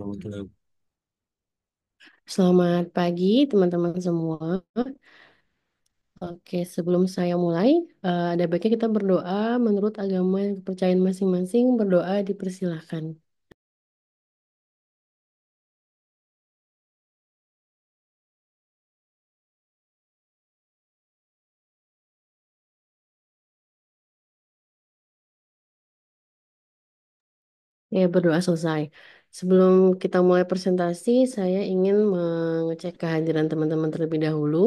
warahmatullahi. Selamat pagi teman-teman semua. Oke, sebelum saya mulai, ada baiknya kita berdoa menurut agama dan kepercayaan masing-masing. Berdoa dipersilahkan. Ya, berdoa selesai. Sebelum kita mulai presentasi, saya ingin mengecek kehadiran teman-teman terlebih dahulu.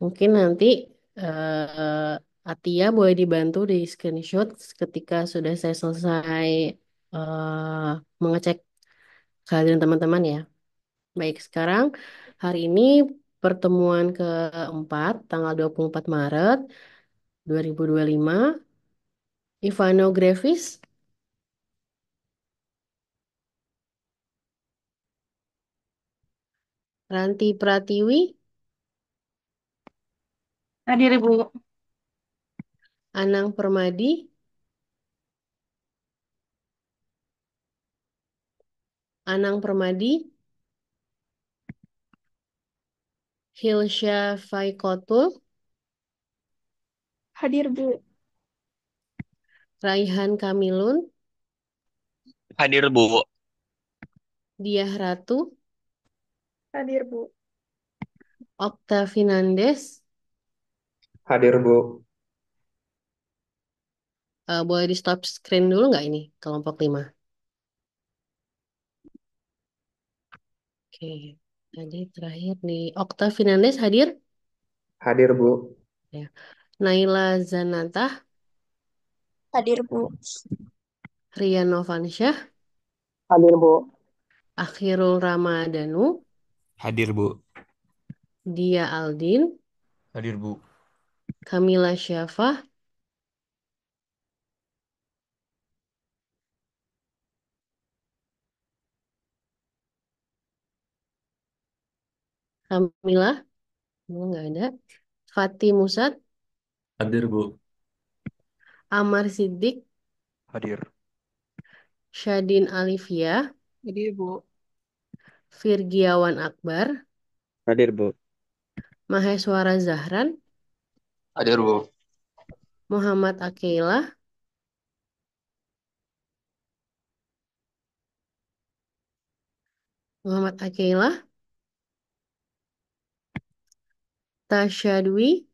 Mungkin nanti Atia boleh dibantu di screenshot ketika sudah saya selesai mengecek kehadiran teman-teman ya. Baik, sekarang hari ini pertemuan keempat, tanggal 24 Maret 2025. Ivano Grevis, Ranti Pratiwi, Hadir Ibu. Anang Permadi, Anang Permadi, Hilsya Faikotul, Hadir Bu. Raihan Kamilun, Hadir Bu. Diah Ratu, Hadir Bu. Okta Finandes. Hadir Bu. Boleh di stop screen dulu nggak ini kelompok 5? Oke, tadi terakhir nih Okta Finandes hadir. Hadir Bu. Ya. Naila Zanata, Hadir Bu. Rian Novansyah, Hadir Bu. Akhirul Ramadanu, Hadir Bu. Dia Aldin, Hadir Bu. Kamila Syafah, Kamila, nggak ada. Fatih Musad, Hadir Bu. Amar Siddiq, Hadir. Syadin Alivia, Hadir Bu. Virgiawan Akbar, Hadir Bu. Maheswara Zahran, Hadir Bu. Muhammad Akeilah, Muhammad Akeilah, Tasya Dwi,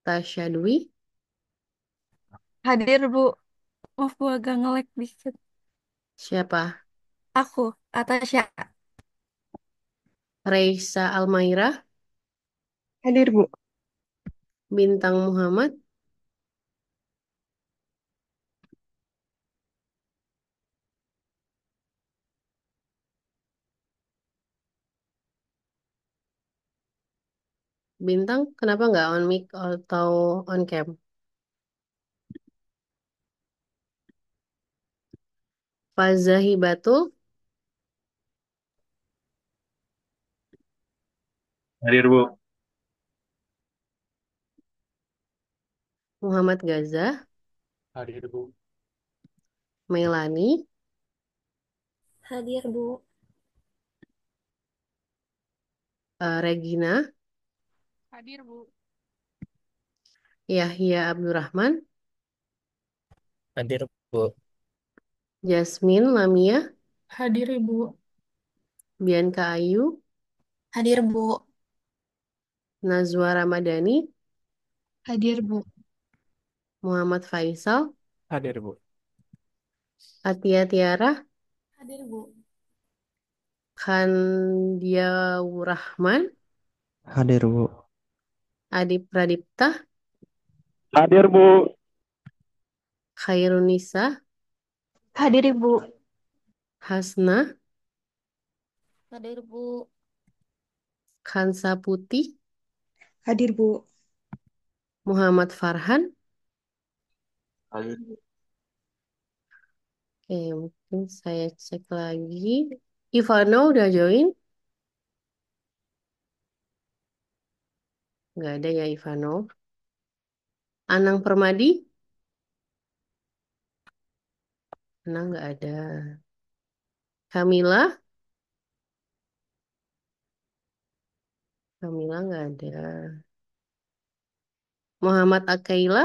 Tasya Dwi, Hadir Bu. Maaf Bu agak nge-lag dikit. siapa? Aku, Atasya. Reisa Almaira, Hadir Bu. Bintang Muhammad, Bintang, kenapa nggak on mic atau on cam? Fazahi Batul, Hadir Bu. Muhammad Gaza, Hadir Bu. Melani, Hadir Bu. Regina, Hadir Bu. Yahya Abdurrahman, Hadir Bu. Jasmine Lamia, Hadir Ibu. Bianca Ayu, Hadir Bu. Nazwa Ramadhani, Hadir Bu. Muhammad Faisal, Hadir Bu. Atia Tiara, Hadir Bu. Khandiawurahman, Hadir Bu. Adi Pradipta, Hadir Bu. Khairunisa, Hadir Ibu. Hasna, Hadir Bu. Kansa Putih, Hadir Bu. Muhammad Farhan. Hadir Bu. Oke, mungkin saya cek lagi. Ivano udah join? Nggak ada ya Ivano. Anang Permadi, Nah, nggak ada. Kamila? Kamila nggak ada. Muhammad Akaila?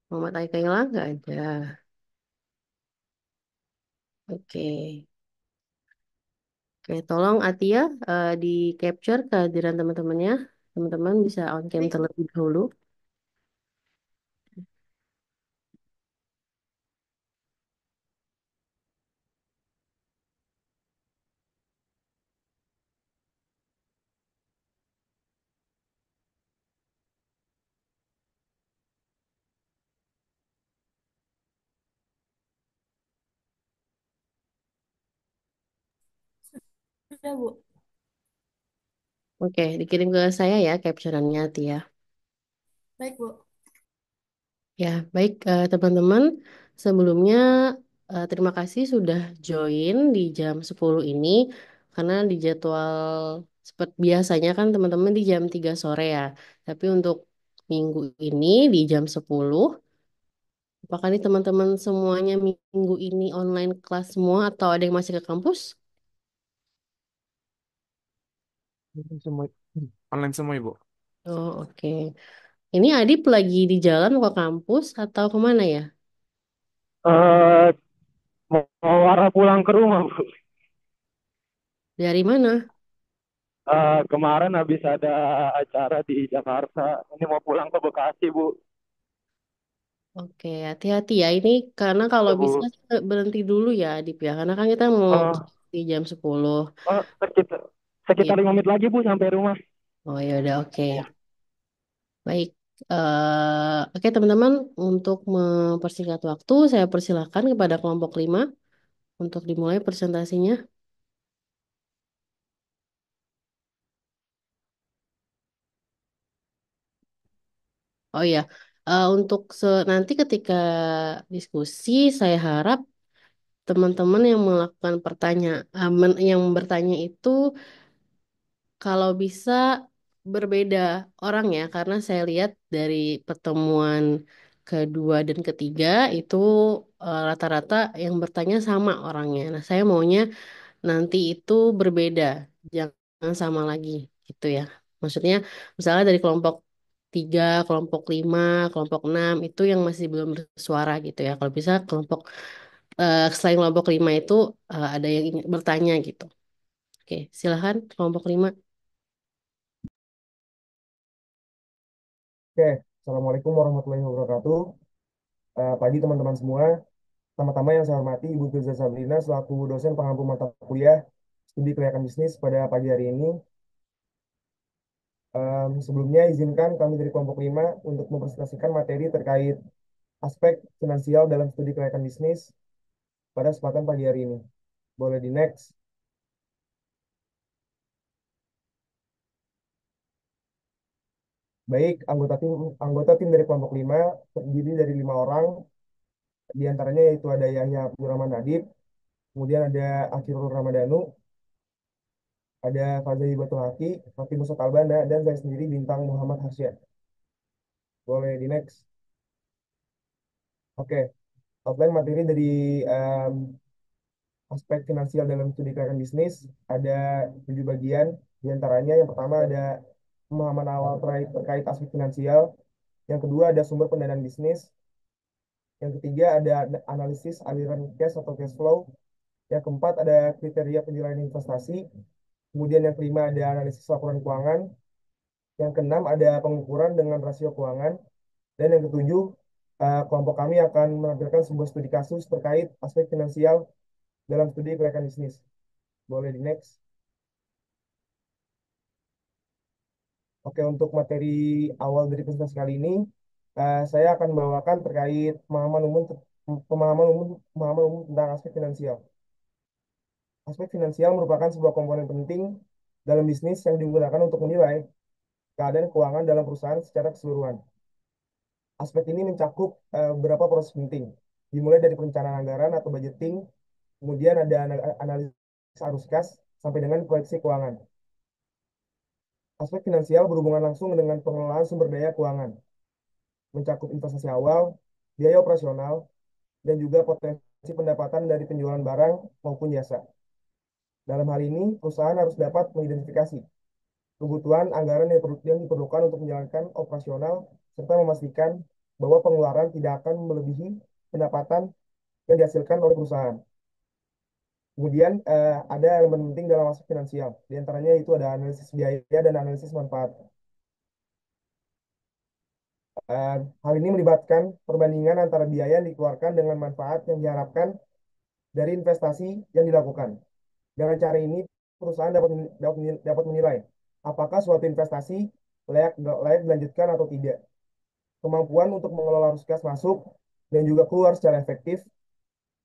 Muhammad Akaila nggak ada. Oke. Oke, tolong Atia di capture kehadiran teman-temannya. Teman-teman bisa on cam Baik, Bu. terlebih dahulu. Sudah, Bu. Oke, dikirim ke saya ya capturannya Atia. Baik, Bu. Ya, baik teman-teman. Sebelumnya terima kasih sudah join di jam 10 ini. Karena di jadwal seperti biasanya kan teman-teman di jam 3 sore ya. Tapi untuk minggu ini di jam 10. Apakah nih teman-teman semuanya minggu ini online kelas semua atau ada yang masih ke kampus? Online semua, online semua Ibu. Oh, oke. Ini Adip lagi di jalan ke kampus atau kemana ya? Eh, mau arah pulang ke rumah, Bu. Dari mana? Kemarin habis ada acara di Jakarta. Ini mau pulang ke Bekasi, Bu. Oke, hati-hati ya. Ini karena kalau Ya, bisa Bu. berhenti dulu ya, Adip ya. Karena kan kita mau Oh, di jam 10. sekitar Ya. sekitar 5 menit lagi, Bu, sampai rumah. Oh ya udah oke. Baik. Oke teman-teman, untuk mempersingkat waktu, saya persilakan kepada kelompok 5 untuk dimulai presentasinya. Oh iya, untuk nanti ketika diskusi, saya harap teman-teman yang melakukan pertanyaan, yang bertanya itu kalau bisa berbeda orang ya, karena saya lihat dari pertemuan kedua dan ketiga itu rata-rata yang bertanya sama orangnya. Nah, saya maunya nanti itu berbeda, jangan sama lagi gitu ya. Maksudnya misalnya dari kelompok 3, kelompok 5, kelompok 6 itu yang masih belum bersuara gitu ya. Kalau bisa kelompok selain kelompok 5 itu ada yang ingin bertanya gitu. Oke, silahkan kelompok 5. Oke, Assalamualaikum warahmatullahi wabarakatuh. Pagi teman-teman semua. Pertama-tama yang saya hormati Ibu Firza Sabrina selaku dosen pengampu mata kuliah studi keuangan bisnis pada pagi hari ini. Sebelumnya izinkan kami dari kelompok 5 untuk mempresentasikan materi terkait aspek finansial dalam studi keuangan bisnis pada kesempatan pagi hari ini. Boleh di next. Baik, anggota tim dari kelompok 5 terdiri dari 5 orang. Di antaranya yaitu ada Yahya Abdurrahman Nadib, kemudian ada Akhirul Ramadhanu, ada Fazali Batul Haki, Hakim Musa Kalbana, dan saya sendiri Bintang Muhammad Hasyad. Boleh di next. Oke, outline materi dari em, aspek finansial dalam studi keuangan bisnis ada 7 bagian. Di antaranya yang pertama ada pemahaman awal terkait aspek finansial. Yang kedua ada sumber pendanaan bisnis. Yang ketiga ada analisis aliran cash atau cash flow. Yang keempat ada kriteria penilaian investasi. Kemudian yang kelima ada analisis laporan keuangan. Yang keenam ada pengukuran dengan rasio keuangan. Dan yang ketujuh, kelompok kami akan menampilkan sebuah studi kasus terkait aspek finansial dalam studi kelayakan bisnis. Boleh di next. Oke, untuk materi awal dari presentasi kali ini, saya akan membawakan terkait pemahaman umum tentang aspek finansial. Aspek finansial merupakan sebuah komponen penting dalam bisnis yang digunakan untuk menilai keadaan keuangan dalam perusahaan secara keseluruhan. Aspek ini mencakup beberapa proses penting, dimulai dari perencanaan anggaran atau budgeting, kemudian ada analisis arus kas, sampai dengan proyeksi keuangan. Aspek finansial berhubungan langsung dengan pengelolaan sumber daya keuangan. mencakup investasi awal, biaya operasional, dan juga potensi pendapatan dari penjualan barang maupun jasa. Dalam hal ini, perusahaan harus dapat mengidentifikasi kebutuhan anggaran yang diperlukan untuk menjalankan operasional, serta memastikan bahwa pengeluaran tidak akan melebihi pendapatan yang dihasilkan oleh perusahaan. Kemudian ada elemen penting dalam aspek finansial, di antaranya itu ada analisis biaya dan analisis manfaat. Eh, Hal ini melibatkan perbandingan antara biaya yang dikeluarkan dengan manfaat yang diharapkan dari investasi yang dilakukan. Dengan cara ini, perusahaan dapat menilai apakah suatu investasi layak dilanjutkan atau tidak. Kemampuan untuk mengelola arus kas masuk dan juga keluar secara efektif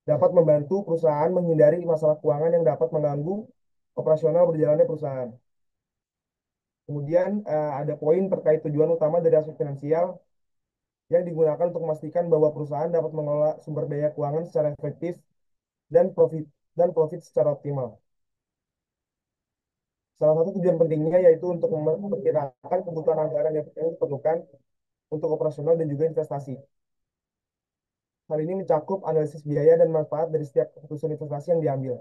dapat membantu perusahaan menghindari masalah keuangan yang dapat mengganggu operasional berjalannya perusahaan. Kemudian ada poin terkait tujuan utama dari aspek finansial yang digunakan untuk memastikan bahwa perusahaan dapat mengelola sumber daya keuangan secara efektif dan profit secara optimal. Salah satu tujuan pentingnya yaitu untuk memperkirakan kebutuhan anggaran yang diperlukan untuk operasional dan juga investasi. Hal ini mencakup analisis biaya dan manfaat dari setiap keputusan investasi yang diambil.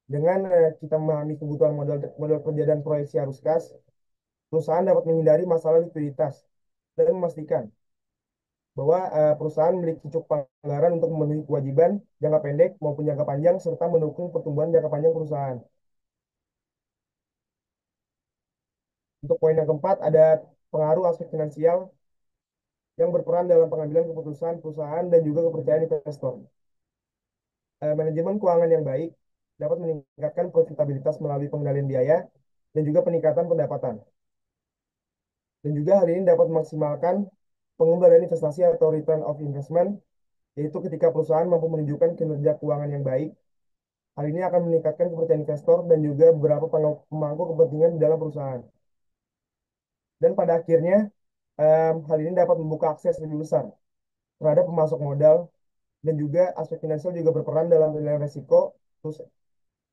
Dengan kita memahami kebutuhan modal kerja dan proyeksi arus kas, perusahaan dapat menghindari masalah likuiditas dan memastikan bahwa perusahaan memiliki cukup anggaran untuk memenuhi kewajiban jangka pendek maupun jangka panjang serta mendukung pertumbuhan jangka panjang perusahaan. Untuk poin yang keempat, ada pengaruh aspek finansial yang berperan dalam pengambilan keputusan perusahaan dan juga kepercayaan investor. Manajemen keuangan yang baik dapat meningkatkan profitabilitas melalui pengendalian biaya dan juga peningkatan pendapatan. Dan juga hal ini dapat memaksimalkan pengembalian investasi atau return of investment, yaitu ketika perusahaan mampu menunjukkan kinerja keuangan yang baik. Hal ini akan meningkatkan kepercayaan investor dan juga beberapa pemangku kepentingan di dalam perusahaan. Dan pada akhirnya, hal ini dapat membuka akses lebih besar terhadap pemasok modal dan juga aspek finansial juga berperan dalam penilaian risiko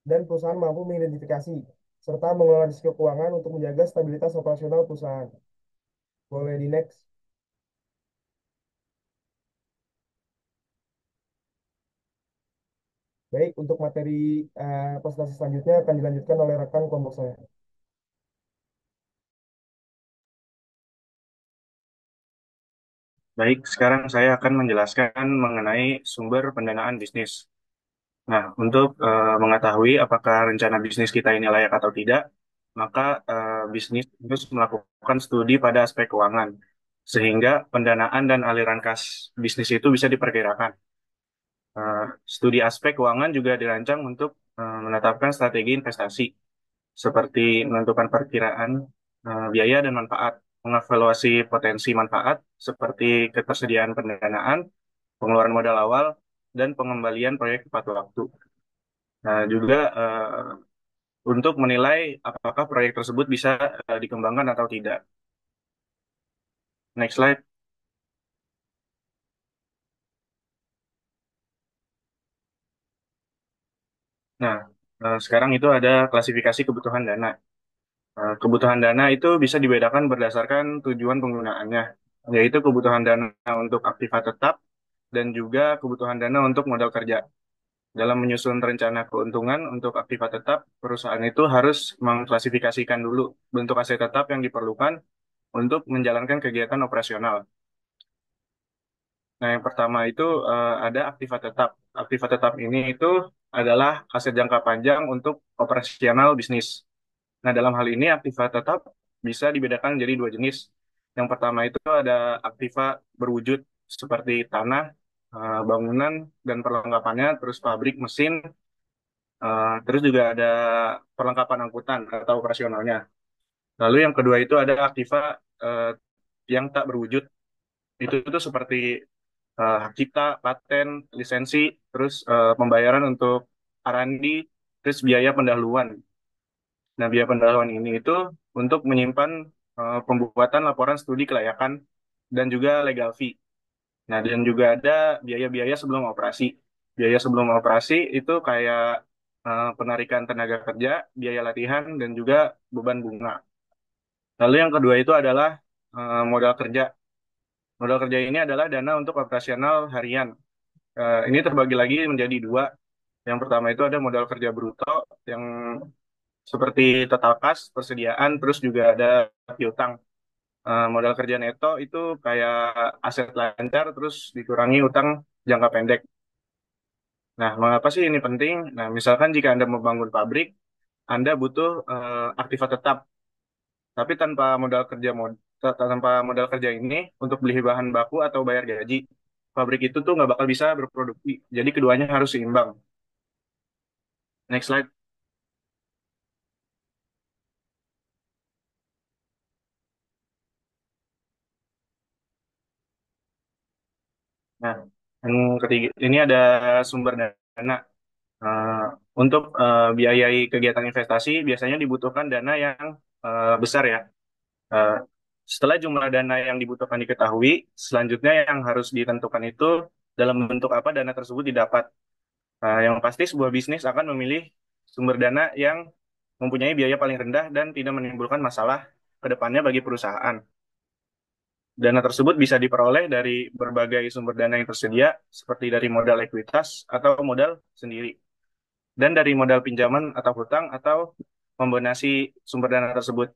dan perusahaan mampu mengidentifikasi serta mengelola risiko keuangan untuk menjaga stabilitas operasional perusahaan. Boleh di next. Baik, untuk materi presentasi selanjutnya akan dilanjutkan oleh rekan kelompok saya. Baik, sekarang saya akan menjelaskan mengenai sumber pendanaan bisnis. Nah, untuk mengetahui apakah rencana bisnis kita ini layak atau tidak, maka bisnis harus melakukan studi pada aspek keuangan, sehingga pendanaan dan aliran kas bisnis itu bisa diperkirakan. Studi aspek keuangan juga dirancang untuk menetapkan strategi investasi, seperti menentukan perkiraan biaya dan manfaat, mengevaluasi potensi manfaat, seperti ketersediaan pendanaan, pengeluaran modal awal, dan pengembalian proyek tepat waktu. Nah, juga untuk menilai apakah proyek tersebut bisa dikembangkan atau tidak. Next slide. Nah, sekarang itu ada klasifikasi kebutuhan dana. Kebutuhan dana itu bisa dibedakan berdasarkan tujuan penggunaannya, yaitu kebutuhan dana untuk aktiva tetap dan juga kebutuhan dana untuk modal kerja. Dalam menyusun rencana keuntungan untuk aktiva tetap, perusahaan itu harus mengklasifikasikan dulu bentuk aset tetap yang diperlukan untuk menjalankan kegiatan operasional. Nah, yang pertama itu ada aktiva tetap. Aktiva tetap ini itu adalah aset jangka panjang untuk operasional bisnis. Nah, dalam hal ini aktiva tetap bisa dibedakan jadi dua jenis. Yang pertama itu ada aktiva berwujud seperti tanah, bangunan, dan perlengkapannya, terus pabrik, mesin, terus juga ada perlengkapan angkutan atau operasionalnya. Lalu yang kedua itu ada aktiva eh, yang tak berwujud. Itu seperti hak cipta, paten, lisensi, terus pembayaran untuk R&D, terus biaya pendahuluan. Nah, biaya pendahuluan ini itu untuk menyimpan pembuatan laporan studi kelayakan dan juga legal fee. Nah, dan juga ada biaya-biaya sebelum operasi. Biaya sebelum operasi itu kayak penarikan tenaga kerja, biaya latihan, dan juga beban bunga. Lalu yang kedua itu adalah modal kerja. Modal kerja ini adalah dana untuk operasional harian. Ini terbagi lagi menjadi dua. Yang pertama itu ada modal kerja bruto yang seperti total kas, persediaan, terus juga ada piutang. Modal kerja neto itu kayak aset lancar terus dikurangi utang jangka pendek. Nah, mengapa sih ini penting? Nah, misalkan jika Anda membangun pabrik, Anda butuh aktiva tetap, tapi tanpa modal kerja ini untuk beli bahan baku atau bayar gaji, pabrik itu tuh nggak bakal bisa berproduksi. Jadi keduanya harus seimbang. Next slide. Nah, yang ketiga ini ada sumber dana. Eh, untuk biayai kegiatan investasi biasanya dibutuhkan dana yang besar ya. Eh, Setelah jumlah dana yang dibutuhkan diketahui, selanjutnya yang harus ditentukan itu dalam bentuk apa dana tersebut didapat. Yang pasti sebuah bisnis akan memilih sumber dana yang mempunyai biaya paling rendah dan tidak menimbulkan masalah ke depannya bagi perusahaan. Dana tersebut bisa diperoleh dari berbagai sumber dana yang tersedia, seperti dari modal ekuitas atau modal sendiri, dan dari modal pinjaman atau hutang atau kombinasi sumber dana tersebut.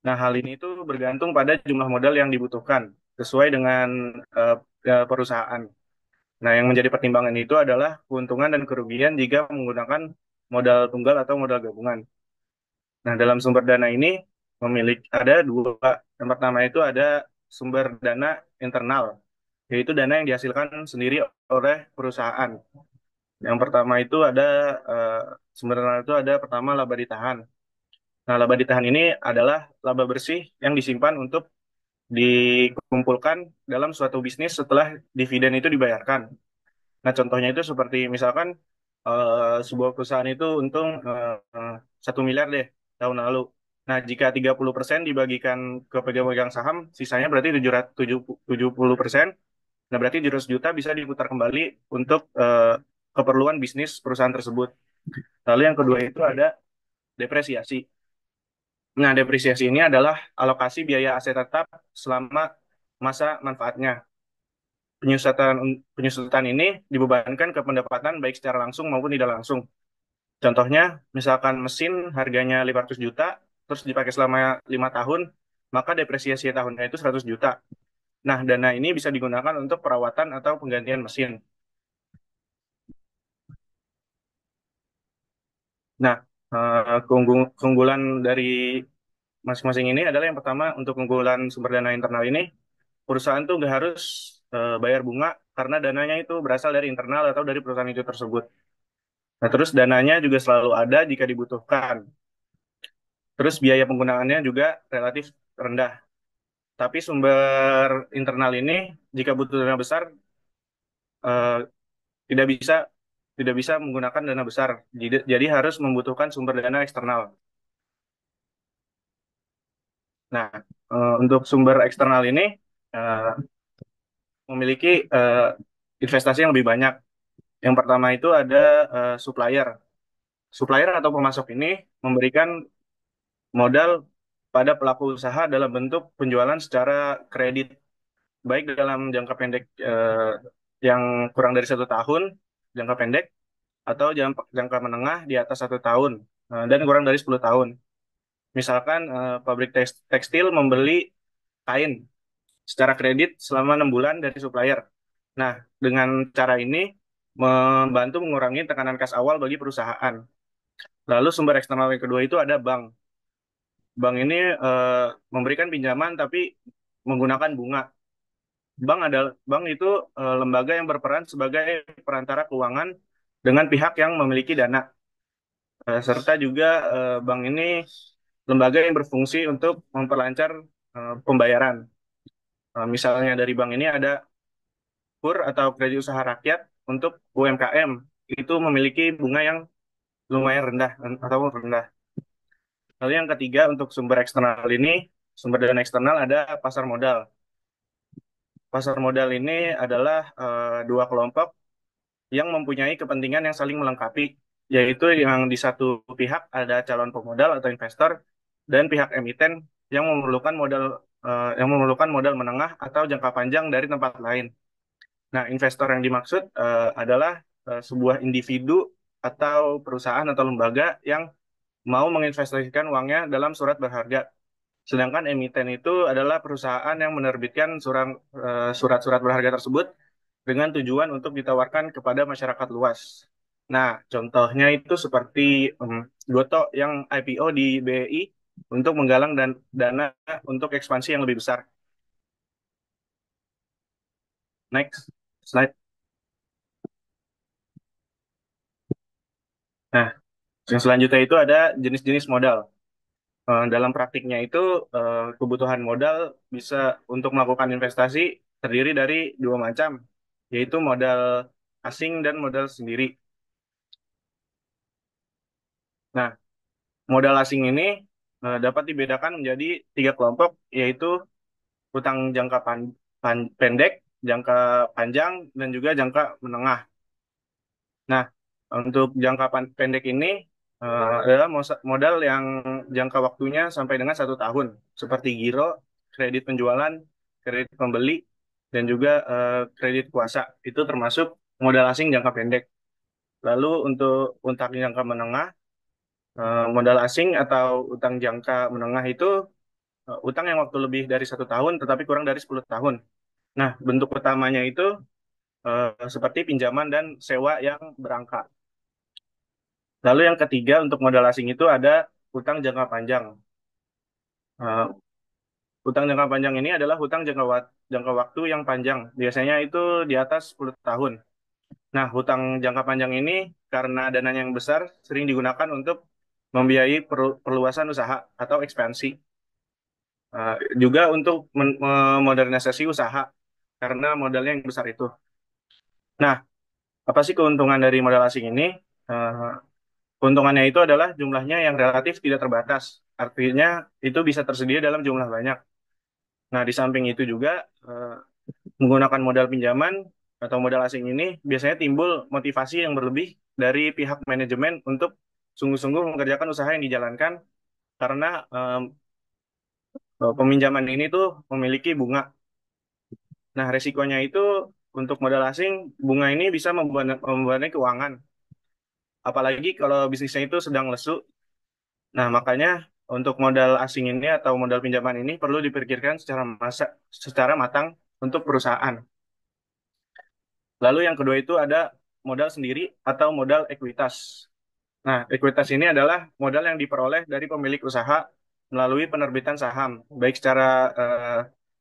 Nah, hal ini itu bergantung pada jumlah modal yang dibutuhkan sesuai dengan perusahaan. Nah, yang menjadi pertimbangan itu adalah keuntungan dan kerugian jika menggunakan modal tunggal atau modal gabungan. Nah, dalam sumber dana ini memiliki ada dua. Yang pertama itu ada sumber dana internal, yaitu dana yang dihasilkan sendiri oleh perusahaan. Yang pertama itu ada eh, sumber dana itu ada pertama laba ditahan. Nah, laba ditahan ini adalah laba bersih yang disimpan untuk dikumpulkan dalam suatu bisnis setelah dividen itu dibayarkan. Nah, contohnya itu seperti misalkan sebuah perusahaan itu untung 1 miliar deh tahun lalu. Nah, jika 30% dibagikan ke pemegang saham, sisanya berarti 70%. Nah, berarti 700 juta bisa diputar kembali untuk keperluan bisnis perusahaan tersebut. Lalu yang kedua itu ada depresiasi. Nah, depresiasi ini adalah alokasi biaya aset tetap selama masa manfaatnya. Penyusutan penyusutan ini dibebankan ke pendapatan baik secara langsung maupun tidak langsung. Contohnya, misalkan mesin harganya 500 juta, terus dipakai selama 5 tahun, maka depresiasi tahunnya itu 100 juta. Nah, dana ini bisa digunakan untuk perawatan atau penggantian mesin. Nah, keunggulan dari masing-masing ini adalah yang pertama, untuk keunggulan sumber dana internal ini, perusahaan tuh nggak harus bayar bunga karena dananya itu berasal dari internal atau dari perusahaan itu tersebut. Nah, terus dananya juga selalu ada jika dibutuhkan. Terus biaya penggunaannya juga relatif rendah. Tapi sumber internal ini jika butuh dana besar eh, tidak bisa tidak bisa menggunakan dana besar. Jadi harus membutuhkan sumber dana eksternal. Nah, untuk sumber eksternal ini eh, memiliki investasi yang lebih banyak. Yang pertama itu ada supplier. Supplier atau pemasok ini memberikan modal pada pelaku usaha dalam bentuk penjualan secara kredit, baik dalam jangka pendek yang kurang dari 1 tahun, jangka pendek, atau jangka menengah di atas 1 tahun, dan kurang dari 10 tahun. Misalkan pabrik tekstil membeli kain secara kredit selama 6 bulan dari supplier. Nah, dengan cara ini membantu mengurangi tekanan kas awal bagi perusahaan. Lalu sumber eksternal yang kedua itu ada bank. Bank ini memberikan pinjaman tapi menggunakan bunga. Bank itu lembaga yang berperan sebagai perantara keuangan dengan pihak yang memiliki dana. Serta juga bank ini lembaga yang berfungsi untuk memperlancar pembayaran. Misalnya dari bank ini ada KUR atau kredit usaha rakyat untuk UMKM. Itu memiliki bunga yang lumayan rendah atau rendah. Lalu yang ketiga untuk sumber eksternal ini, sumber dana eksternal ada pasar modal. Pasar modal ini adalah dua kelompok yang mempunyai kepentingan yang saling melengkapi, yaitu yang di satu pihak ada calon pemodal atau investor dan pihak emiten yang memerlukan modal yang memerlukan modal menengah atau jangka panjang dari tempat lain. Nah, investor yang dimaksud adalah sebuah individu atau perusahaan atau lembaga yang mau menginvestasikan uangnya dalam surat berharga. Sedangkan emiten itu adalah perusahaan yang menerbitkan surat-surat berharga tersebut dengan tujuan untuk ditawarkan kepada masyarakat luas. Nah, contohnya itu seperti Goto yang IPO di BI untuk menggalang dana untuk ekspansi yang lebih besar. Next slide. Nah, yang selanjutnya itu ada jenis-jenis modal. Dalam praktiknya itu kebutuhan modal bisa untuk melakukan investasi terdiri dari dua macam, yaitu modal asing dan modal sendiri. Nah, modal asing ini dapat dibedakan menjadi tiga kelompok, yaitu utang jangka pendek, jangka panjang, dan juga jangka menengah. Nah, untuk jangka pendek ini adalah modal yang jangka waktunya sampai dengan 1 tahun, seperti giro, kredit penjualan, kredit pembeli, dan juga kredit kuasa. Itu termasuk modal asing jangka pendek. Lalu untuk utang jangka menengah, modal asing atau utang jangka menengah itu utang yang waktu lebih dari 1 tahun, tetapi kurang dari 10 tahun. Nah, bentuk utamanya itu seperti pinjaman dan sewa yang berangka. Lalu yang ketiga untuk modal asing itu ada hutang jangka panjang. Eh, Hutang jangka panjang ini adalah hutang jangka waktu yang panjang. Biasanya itu di atas 10 tahun. Nah, hutang jangka panjang ini karena dananya yang besar sering digunakan untuk membiayai perluasan usaha atau ekspansi. Juga untuk memodernisasi usaha karena modalnya yang besar itu. Nah, apa sih keuntungan dari modal asing ini? Eh, Keuntungannya itu adalah jumlahnya yang relatif tidak terbatas. Artinya itu bisa tersedia dalam jumlah banyak. Nah, di samping itu juga menggunakan modal pinjaman atau modal asing ini biasanya timbul motivasi yang berlebih dari pihak manajemen untuk sungguh-sungguh mengerjakan usaha yang dijalankan karena peminjaman ini tuh memiliki bunga. Nah, resikonya itu untuk modal asing, bunga ini bisa membebani keuangan. Apalagi kalau bisnisnya itu sedang lesu. Nah, makanya untuk modal asing ini atau modal pinjaman ini perlu dipikirkan secara matang untuk perusahaan. Lalu yang kedua itu ada modal sendiri atau modal ekuitas. Nah, ekuitas ini adalah modal yang diperoleh dari pemilik usaha melalui penerbitan saham, baik secara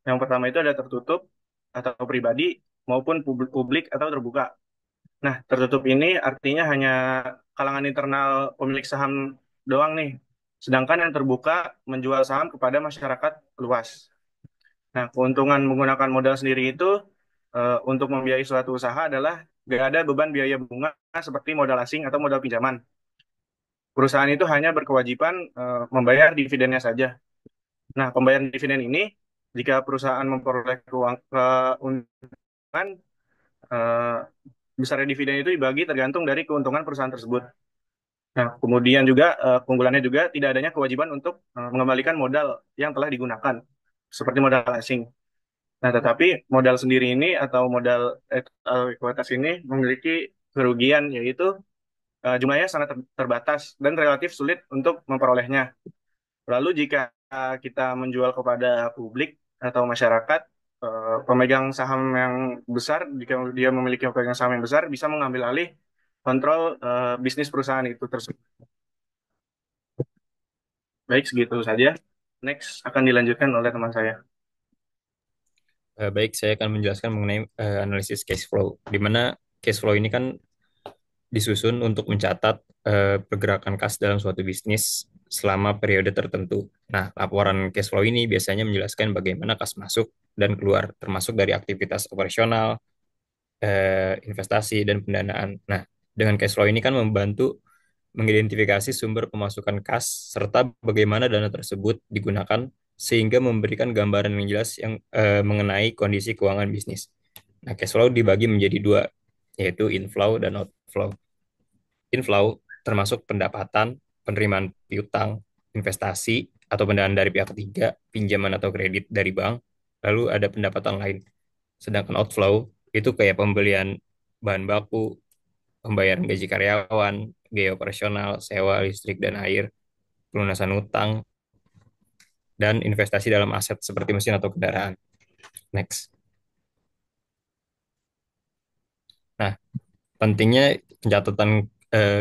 yang pertama itu ada tertutup atau pribadi maupun publik atau terbuka. Nah, tertutup ini artinya hanya kalangan internal pemilik saham doang nih. Sedangkan yang terbuka menjual saham kepada masyarakat luas. Nah, keuntungan menggunakan modal sendiri itu untuk membiayai suatu usaha adalah gak ada beban biaya bunga seperti modal asing atau modal pinjaman. Perusahaan itu hanya berkewajiban membayar dividennya saja. Nah, pembayaran dividen ini jika perusahaan memperoleh keuntungan, eh, besarnya dividen itu dibagi tergantung dari keuntungan perusahaan tersebut. Nah, kemudian juga keunggulannya juga tidak adanya kewajiban untuk mengembalikan modal yang telah digunakan, seperti modal asing. Nah, tetapi modal sendiri ini atau modal ekuitas ini memiliki kerugian, yaitu jumlahnya sangat terbatas dan relatif sulit untuk memperolehnya. Lalu jika kita menjual kepada publik atau masyarakat, pemegang saham yang besar, jika dia memiliki pemegang saham yang besar, bisa mengambil alih kontrol bisnis perusahaan itu tersebut. Baik, segitu saja. Next akan dilanjutkan oleh teman saya. Baik, saya akan menjelaskan mengenai analisis cash flow, di mana cash flow ini kan disusun untuk mencatat pergerakan kas dalam suatu bisnis selama periode tertentu. Nah, laporan cash flow ini biasanya menjelaskan bagaimana kas masuk dan keluar, termasuk dari aktivitas operasional, investasi, dan pendanaan. Nah, dengan cash flow ini kan membantu mengidentifikasi sumber pemasukan kas serta bagaimana dana tersebut digunakan sehingga memberikan gambaran yang jelas yang mengenai kondisi keuangan bisnis. Nah, cash flow dibagi menjadi dua, yaitu inflow dan outflow. Inflow termasuk pendapatan, penerimaan piutang, investasi, atau pendanaan dari pihak ketiga, pinjaman atau kredit dari bank, lalu ada pendapatan lain. Sedangkan outflow itu kayak pembelian bahan baku, pembayaran gaji karyawan, biaya operasional, sewa listrik dan air, pelunasan utang, dan investasi dalam aset seperti mesin atau kendaraan. Next. Nah, pentingnya pencatatan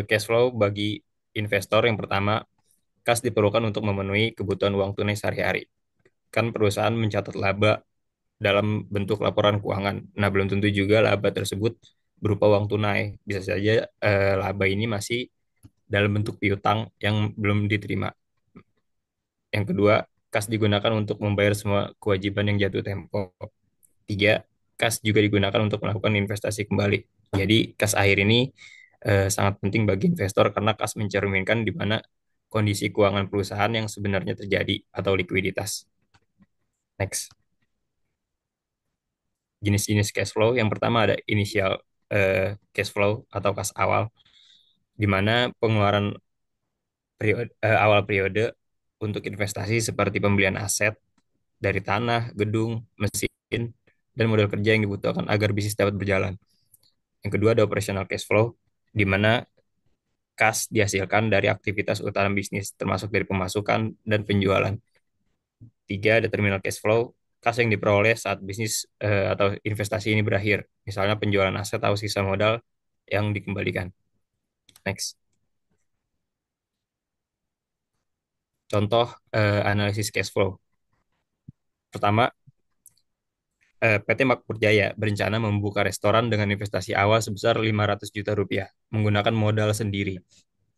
cash flow bagi investor yang pertama, kas diperlukan untuk memenuhi kebutuhan uang tunai sehari-hari. Kan perusahaan mencatat laba dalam bentuk laporan keuangan. Nah, belum tentu juga laba tersebut berupa uang tunai. Bisa saja laba ini masih dalam bentuk piutang yang belum diterima. Yang kedua, kas digunakan untuk membayar semua kewajiban yang jatuh tempo. Tiga, kas juga digunakan untuk melakukan investasi kembali. Jadi, kas akhir ini sangat penting bagi investor karena kas mencerminkan di mana kondisi keuangan perusahaan yang sebenarnya terjadi atau likuiditas. Next. Jenis-jenis cash flow. Yang pertama ada initial cash flow atau kas awal, di mana pengeluaran awal periode untuk investasi seperti pembelian aset dari tanah, gedung, mesin, dan modal kerja yang dibutuhkan agar bisnis dapat berjalan. Yang kedua ada operational cash flow, di mana kas dihasilkan dari aktivitas utama bisnis, termasuk dari pemasukan dan penjualan. Tiga ada terminal cash flow, kas yang diperoleh saat bisnis atau investasi ini berakhir, misalnya penjualan aset atau sisa modal yang dikembalikan. Next. Contoh analisis cash flow. Pertama, PT Makmur Jaya berencana membuka restoran dengan investasi awal sebesar 500 juta rupiah menggunakan modal sendiri.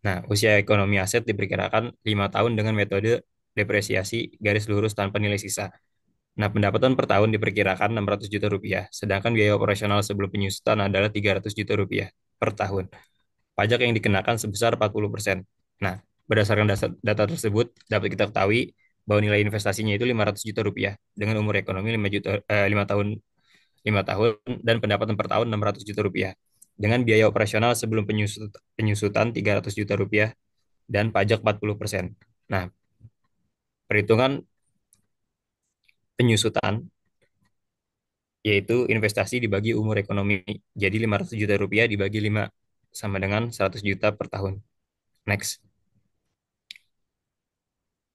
Nah, usia ekonomi aset diperkirakan 5 tahun dengan metode depresiasi garis lurus tanpa nilai sisa. Nah, pendapatan per tahun diperkirakan 600 juta rupiah, sedangkan biaya operasional sebelum penyusutan adalah 300 juta rupiah per tahun. Pajak yang dikenakan sebesar 40%. Nah, berdasarkan data tersebut, dapat kita ketahui bahwa nilai investasinya itu 500 juta rupiah dengan umur ekonomi 5 tahun 5 tahun dan pendapatan per tahun 600 juta rupiah dengan biaya operasional sebelum penyusutan 300 juta rupiah dan pajak 40%. Nah, perhitungan penyusutan yaitu investasi dibagi umur ekonomi. Jadi 500 juta rupiah dibagi 5 sama dengan 100 juta per tahun. Next.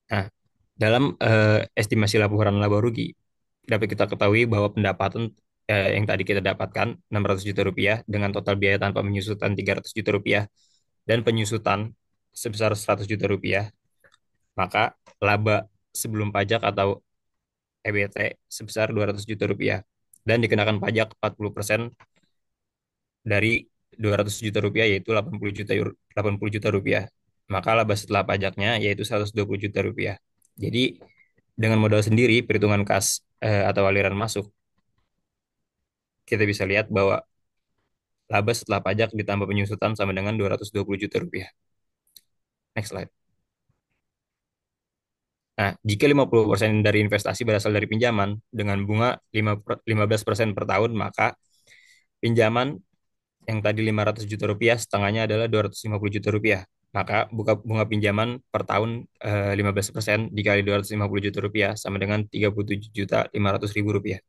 Nah, dalam estimasi laporan laba rugi, dapat kita ketahui bahwa pendapatan yang tadi kita dapatkan 600 juta rupiah dengan total biaya tanpa penyusutan 300 juta rupiah dan penyusutan sebesar 100 juta rupiah, maka laba sebelum pajak atau EBT sebesar 200 juta rupiah dan dikenakan pajak 40% dari 200 juta rupiah yaitu 80 juta rupiah. Maka laba setelah pajaknya yaitu 120 juta rupiah. Jadi dengan modal sendiri perhitungan kas atau aliran masuk kita bisa lihat bahwa laba setelah pajak ditambah penyusutan sama dengan 220 juta rupiah. Next slide. Nah, jika 50% dari investasi berasal dari pinjaman dengan bunga 15% per tahun, maka pinjaman yang tadi 500 juta rupiah, setengahnya adalah 250 juta rupiah. Maka bunga pinjaman per tahun 15% dikali 250 juta rupiah sama dengan 37 juta 500 ribu rupiah.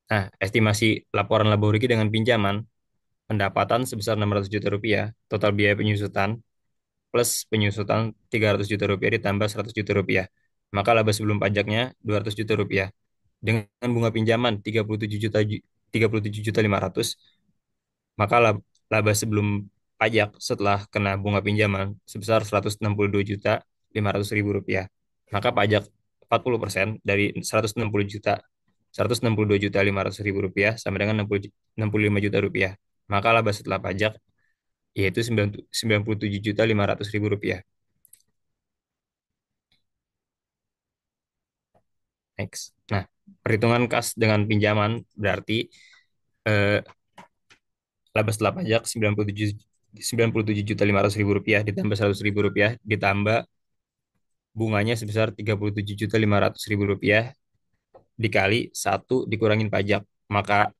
Nah, estimasi laporan laba rugi dengan pinjaman, pendapatan sebesar 600 juta rupiah, total biaya penyusutan, plus penyusutan 300 juta rupiah ditambah 100 juta rupiah. Maka laba sebelum pajaknya 200 juta rupiah. Dengan bunga pinjaman 37 juta 500, maka laba sebelum pajak setelah kena bunga pinjaman sebesar 162 juta 500 ribu rupiah. Maka pajak 40% dari 160 juta 162 juta 500 ribu rupiah sama dengan 65 juta rupiah. Maka laba setelah pajak yaitu 97 juta 500 ribu rupiah. Next. Nah, perhitungan kas dengan pinjaman berarti eh, laba setelah pajak 97 juta 500 ribu rupiah ditambah 100 ribu rupiah ditambah bunganya sebesar 37 juta 500 ribu rupiah dikali satu dikurangin pajak. Maka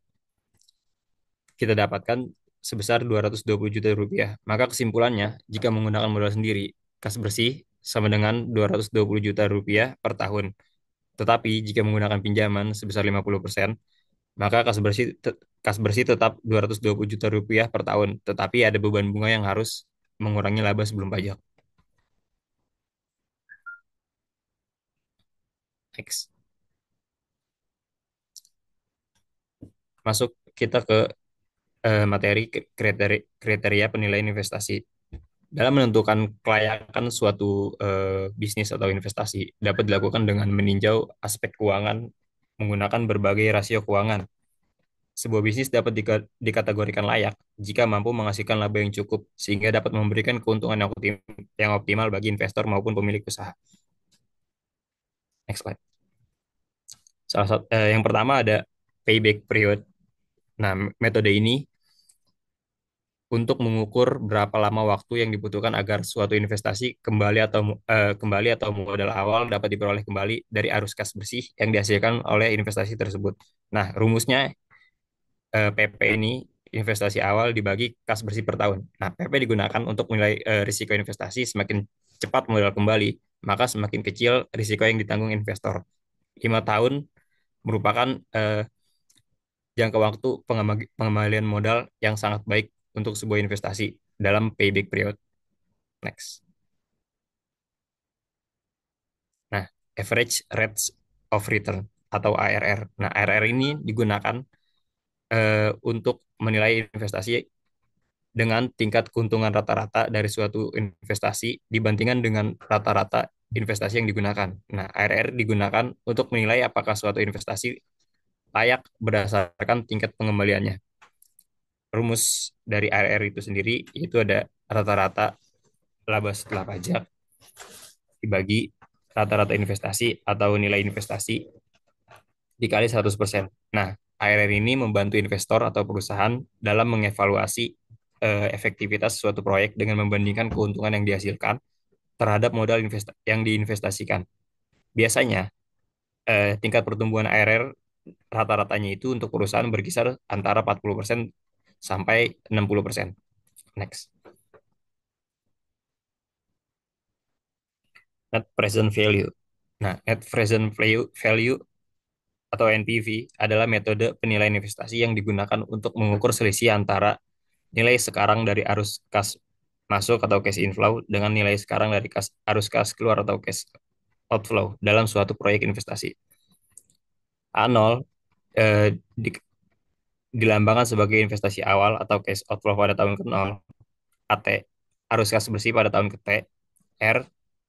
kita dapatkan sebesar 220 juta rupiah. Maka kesimpulannya, jika menggunakan modal sendiri, kas bersih sama dengan 220 juta rupiah per tahun. Tetapi jika menggunakan pinjaman sebesar 50%, maka kas bersih tetap 220 juta rupiah per tahun, tetapi ada beban bunga yang harus mengurangi laba sebelum pajak. Next. Masuk kita ke materi kriteria penilaian investasi. Dalam menentukan kelayakan suatu bisnis atau investasi dapat dilakukan dengan meninjau aspek keuangan menggunakan berbagai rasio keuangan. Sebuah bisnis dapat dikategorikan layak jika mampu menghasilkan laba yang cukup sehingga dapat memberikan keuntungan yang optimal bagi investor maupun pemilik usaha. Next slide. Yang pertama ada payback period. Nah, metode ini untuk mengukur berapa lama waktu yang dibutuhkan agar suatu investasi kembali atau modal awal dapat diperoleh kembali dari arus kas bersih yang dihasilkan oleh investasi tersebut. Nah, rumusnya PP ini investasi awal dibagi kas bersih per tahun. Nah, PP digunakan untuk menilai risiko investasi. Semakin cepat modal kembali, maka semakin kecil risiko yang ditanggung investor. 5 tahun merupakan jangka waktu pengembalian modal yang sangat baik untuk sebuah investasi dalam payback period. Next. Nah, average rates of return atau ARR. Nah, ARR ini digunakan untuk menilai investasi dengan tingkat keuntungan rata-rata dari suatu investasi dibandingkan dengan rata-rata investasi yang digunakan. Nah, ARR digunakan untuk menilai apakah suatu investasi layak berdasarkan tingkat pengembaliannya. Rumus dari ARR itu sendiri itu ada rata-rata laba setelah pajak dibagi rata-rata investasi atau nilai investasi dikali 100%. Nah, ARR ini membantu investor atau perusahaan dalam mengevaluasi efektivitas suatu proyek dengan membandingkan keuntungan yang dihasilkan terhadap modal yang diinvestasikan. Biasanya, tingkat pertumbuhan ARR rata-ratanya itu untuk perusahaan berkisar antara 40% sampai 60%. Next. Net present value. Nah, net present value atau NPV adalah metode penilaian investasi yang digunakan untuk mengukur selisih antara nilai sekarang dari arus kas masuk atau cash inflow dengan nilai sekarang dari arus kas keluar atau cash outflow dalam suatu proyek investasi. A0 eh, di, dilambangkan sebagai investasi awal atau cash outflow pada tahun ke-0, AT arus kas bersih pada tahun ke-T, R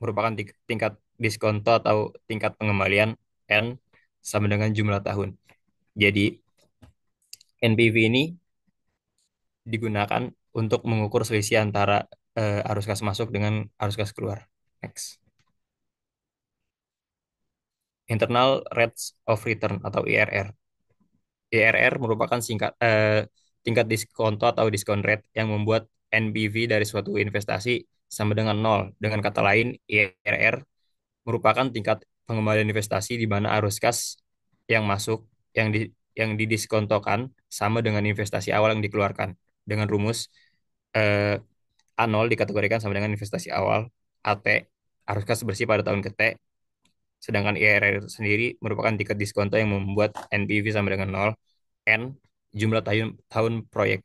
merupakan tingkat diskonto atau tingkat pengembalian, N sama dengan jumlah tahun. Jadi NPV ini digunakan untuk mengukur selisih antara arus kas masuk dengan arus kas keluar. Next. Internal Rates of Return atau IRR. IRR merupakan tingkat diskonto atau diskon rate yang membuat NPV dari suatu investasi sama dengan nol. Dengan kata lain, IRR merupakan tingkat pengembalian investasi di mana arus kas yang masuk yang didiskontokan sama dengan investasi awal yang dikeluarkan. Dengan rumus eh, A0 dikategorikan sama dengan investasi awal, AT arus kas bersih pada tahun ke-T, sedangkan IRR sendiri merupakan tingkat diskonto yang membuat NPV sama dengan nol, N jumlah tahun proyek.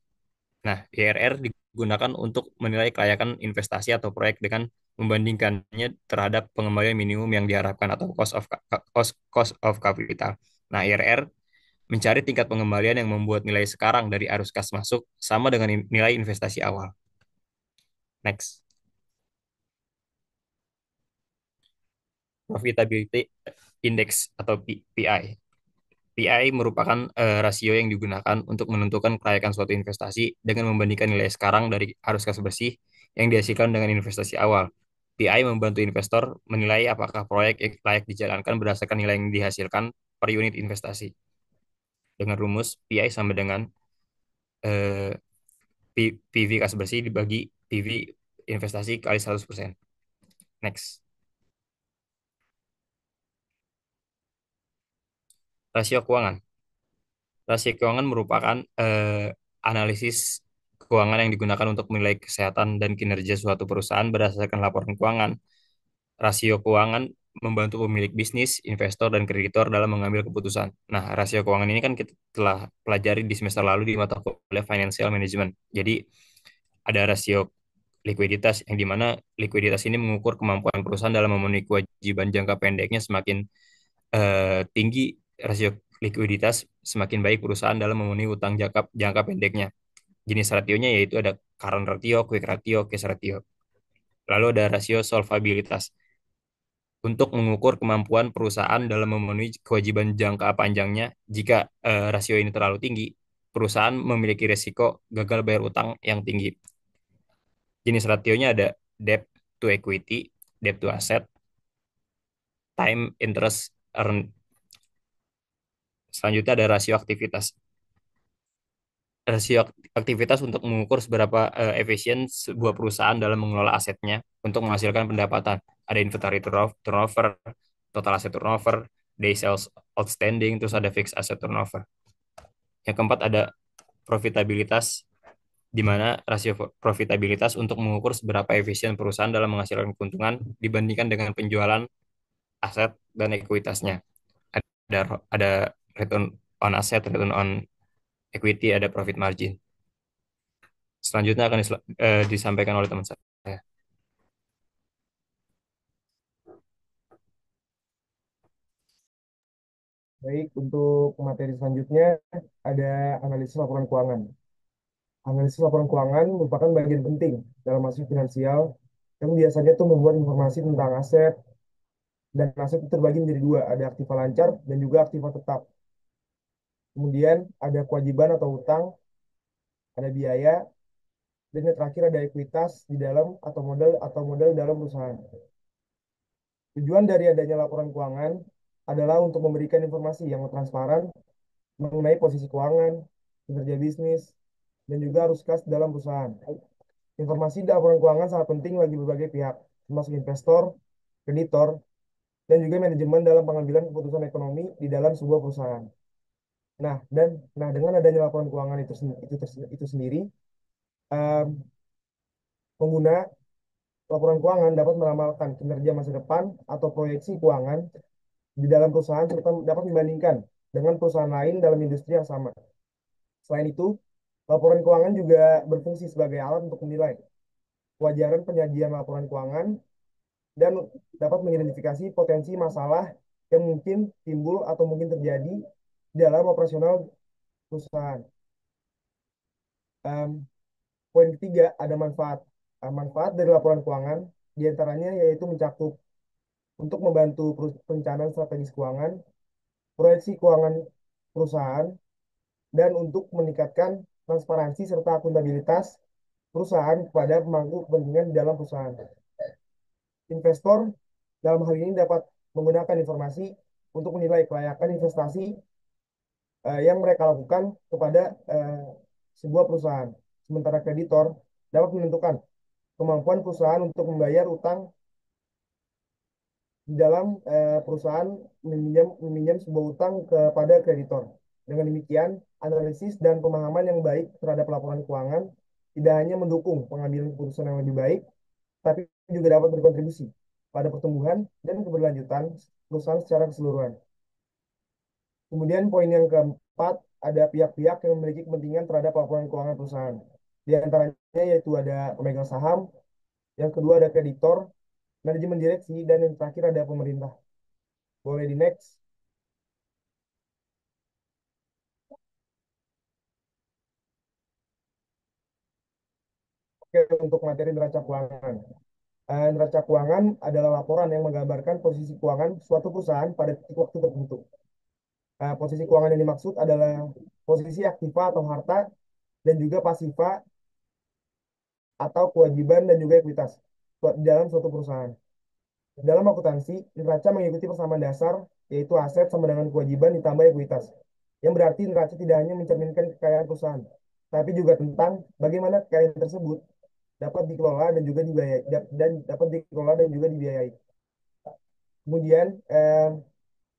Nah, IRR digunakan untuk menilai kelayakan investasi atau proyek dengan membandingkannya terhadap pengembalian minimum yang diharapkan atau cost of capital. Nah, IRR mencari tingkat pengembalian yang membuat nilai sekarang dari arus kas masuk sama dengan nilai investasi awal. Next. Profitability Index atau PI. PI merupakan rasio yang digunakan untuk menentukan kelayakan suatu investasi dengan membandingkan nilai sekarang dari arus kas bersih yang dihasilkan dengan investasi awal. PI membantu investor menilai apakah proyek layak dijalankan berdasarkan nilai yang dihasilkan per unit investasi. Dengan rumus PI sama dengan eh, PV kas bersih dibagi PV investasi kali 100%. Next. Rasio keuangan. Rasio keuangan merupakan analisis keuangan yang digunakan untuk menilai kesehatan dan kinerja suatu perusahaan berdasarkan laporan keuangan. Rasio keuangan membantu pemilik bisnis, investor, dan kreditor dalam mengambil keputusan. Nah, rasio keuangan ini kan kita telah pelajari di semester lalu di mata kuliah Financial Management. Jadi, ada rasio likuiditas yang dimana likuiditas ini mengukur kemampuan perusahaan dalam memenuhi kewajiban jangka pendeknya. Semakin tinggi rasio likuiditas, semakin baik perusahaan dalam memenuhi utang jangka jangka pendeknya. Jenis rasionya yaitu ada current ratio, quick ratio, cash ratio. Lalu ada rasio solvabilitas untuk mengukur kemampuan perusahaan dalam memenuhi kewajiban jangka panjangnya. Jika rasio ini terlalu tinggi, perusahaan memiliki risiko gagal bayar utang yang tinggi. Jenis rasionya ada debt to equity, debt to asset, time interest earn. Selanjutnya ada rasio aktivitas. Rasio aktivitas untuk mengukur seberapa efisien sebuah perusahaan dalam mengelola asetnya untuk menghasilkan pendapatan. Ada inventory turnover, total asset turnover, day sales outstanding, terus ada fixed asset turnover. Yang keempat ada profitabilitas, di mana rasio profitabilitas untuk mengukur seberapa efisien perusahaan dalam menghasilkan keuntungan dibandingkan dengan penjualan aset dan ekuitasnya. Ada return on asset, return on equity, ada profit margin. Selanjutnya akan disampaikan oleh teman saya. Baik, untuk materi selanjutnya ada analisis laporan keuangan. Analisis laporan keuangan merupakan bagian penting dalam masuk finansial yang biasanya tuh membuat informasi tentang aset, dan aset itu terbagi menjadi dua, ada aktiva lancar dan juga aktiva tetap. Kemudian ada kewajiban atau utang, ada biaya, dan yang terakhir ada ekuitas di dalam atau modal dalam perusahaan. Tujuan dari adanya laporan keuangan adalah untuk memberikan informasi yang transparan mengenai posisi keuangan, kinerja bisnis, dan juga arus kas dalam perusahaan. Informasi di laporan keuangan sangat penting bagi berbagai pihak, termasuk investor, kreditor, dan juga manajemen dalam pengambilan keputusan ekonomi di dalam sebuah perusahaan. Dengan adanya laporan keuangan itu sendiri, em, pengguna laporan keuangan dapat meramalkan kinerja masa depan atau proyeksi keuangan di dalam perusahaan serta dapat membandingkan dengan perusahaan lain dalam industri yang sama. Selain itu, laporan keuangan juga berfungsi sebagai alat untuk menilai kewajaran penyajian laporan keuangan dan dapat mengidentifikasi potensi masalah yang mungkin timbul atau mungkin terjadi dalam operasional perusahaan. Em, Poin ketiga ada manfaat. Manfaat dari laporan keuangan diantaranya yaitu mencakup untuk membantu perencanaan strategis keuangan, proyeksi keuangan perusahaan, dan untuk meningkatkan transparansi serta akuntabilitas perusahaan kepada pemangku kepentingan di dalam perusahaan. Investor dalam hal ini dapat menggunakan informasi untuk menilai kelayakan investasi yang mereka lakukan kepada sebuah perusahaan. Sementara kreditor dapat menentukan kemampuan perusahaan untuk membayar utang di dalam perusahaan meminjam sebuah utang kepada kreditor. Dengan demikian, analisis dan pemahaman yang baik terhadap laporan keuangan tidak hanya mendukung pengambilan keputusan yang lebih baik, tapi juga dapat berkontribusi pada pertumbuhan dan keberlanjutan perusahaan secara keseluruhan. Kemudian poin yang keempat, ada pihak-pihak yang memiliki kepentingan terhadap laporan keuangan perusahaan. Di antaranya yaitu ada pemegang saham, yang kedua ada kreditor, manajemen direksi, dan yang terakhir ada pemerintah. Boleh di next. Oke, untuk materi neraca keuangan. Neraca keuangan adalah laporan yang menggambarkan posisi keuangan suatu perusahaan pada titik waktu tertentu. Posisi keuangan yang dimaksud adalah posisi aktiva atau harta dan juga pasiva atau kewajiban dan juga ekuitas di dalam suatu perusahaan. Dalam akuntansi, neraca mengikuti persamaan dasar, yaitu aset sama dengan kewajiban ditambah ekuitas. Yang berarti neraca tidak hanya mencerminkan kekayaan perusahaan, tapi juga tentang bagaimana kekayaan tersebut dapat dikelola dan juga dibiayai Kemudian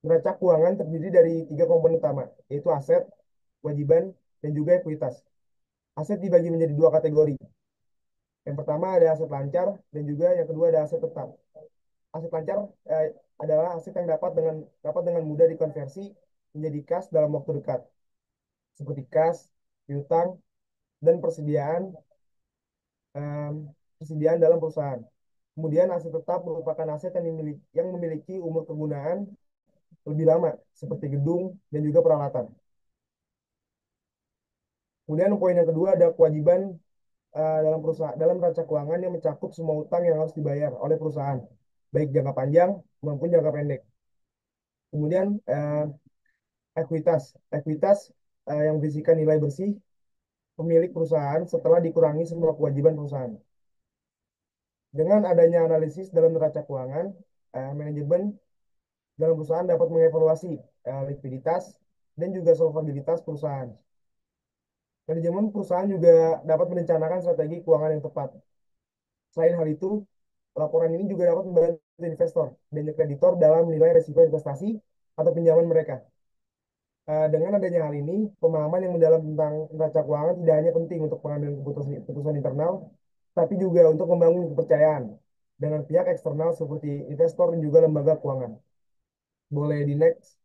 neraca keuangan terdiri dari tiga komponen utama, yaitu aset, kewajiban, dan juga ekuitas. Aset dibagi menjadi dua kategori. Yang pertama ada aset lancar dan juga yang kedua ada aset tetap. Aset lancar adalah aset yang dapat dengan mudah dikonversi menjadi kas dalam waktu dekat, seperti kas, piutang, dan em, persediaan dalam perusahaan. Kemudian aset tetap merupakan aset yang memiliki umur kegunaan lebih lama, seperti gedung dan juga peralatan. Kemudian poin yang kedua ada kewajiban dalam perusahaan dalam neraca keuangan yang mencakup semua utang yang harus dibayar oleh perusahaan, baik jangka panjang maupun jangka pendek. Kemudian ekuitas, ekuitas yang berisikan nilai bersih pemilik perusahaan setelah dikurangi semua kewajiban perusahaan. Dengan adanya analisis dalam neraca keuangan, manajemen dalam perusahaan dapat mengevaluasi likuiditas dan juga solvabilitas perusahaan. Manajemen perusahaan juga dapat merencanakan strategi keuangan yang tepat. Selain hal itu, laporan ini juga dapat membantu investor dan kreditor dalam menilai risiko investasi atau pinjaman mereka. Dengan adanya hal ini, pemahaman yang mendalam tentang neraca keuangan tidak hanya penting untuk pengambilan keputusan internal, tapi juga untuk membangun kepercayaan dengan pihak eksternal seperti investor dan juga lembaga keuangan. Boleh di next.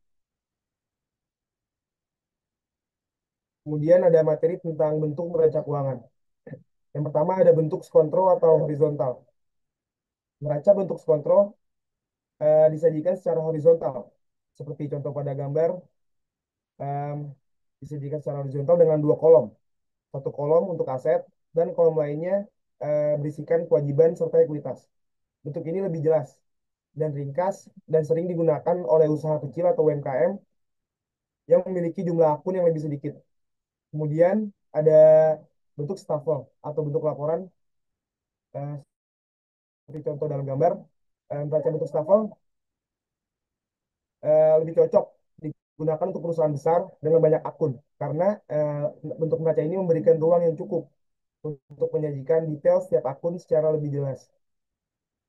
Kemudian ada materi tentang bentuk neraca keuangan. Yang pertama ada bentuk kontrol atau horizontal. Neraca bentuk kontrol disajikan secara horizontal, seperti contoh pada gambar, em, disajikan secara horizontal dengan dua kolom. Satu kolom untuk aset dan kolom lainnya berisikan kewajiban serta ekuitas. Bentuk ini lebih jelas dan ringkas dan sering digunakan oleh usaha kecil atau UMKM yang memiliki jumlah akun yang lebih sedikit. Kemudian ada bentuk staffel atau bentuk laporan eh, seperti contoh dalam gambar. Neraca bentuk staffel lebih cocok digunakan untuk perusahaan besar dengan banyak akun karena bentuk neraca ini memberikan ruang yang cukup untuk menyajikan detail setiap akun secara lebih jelas.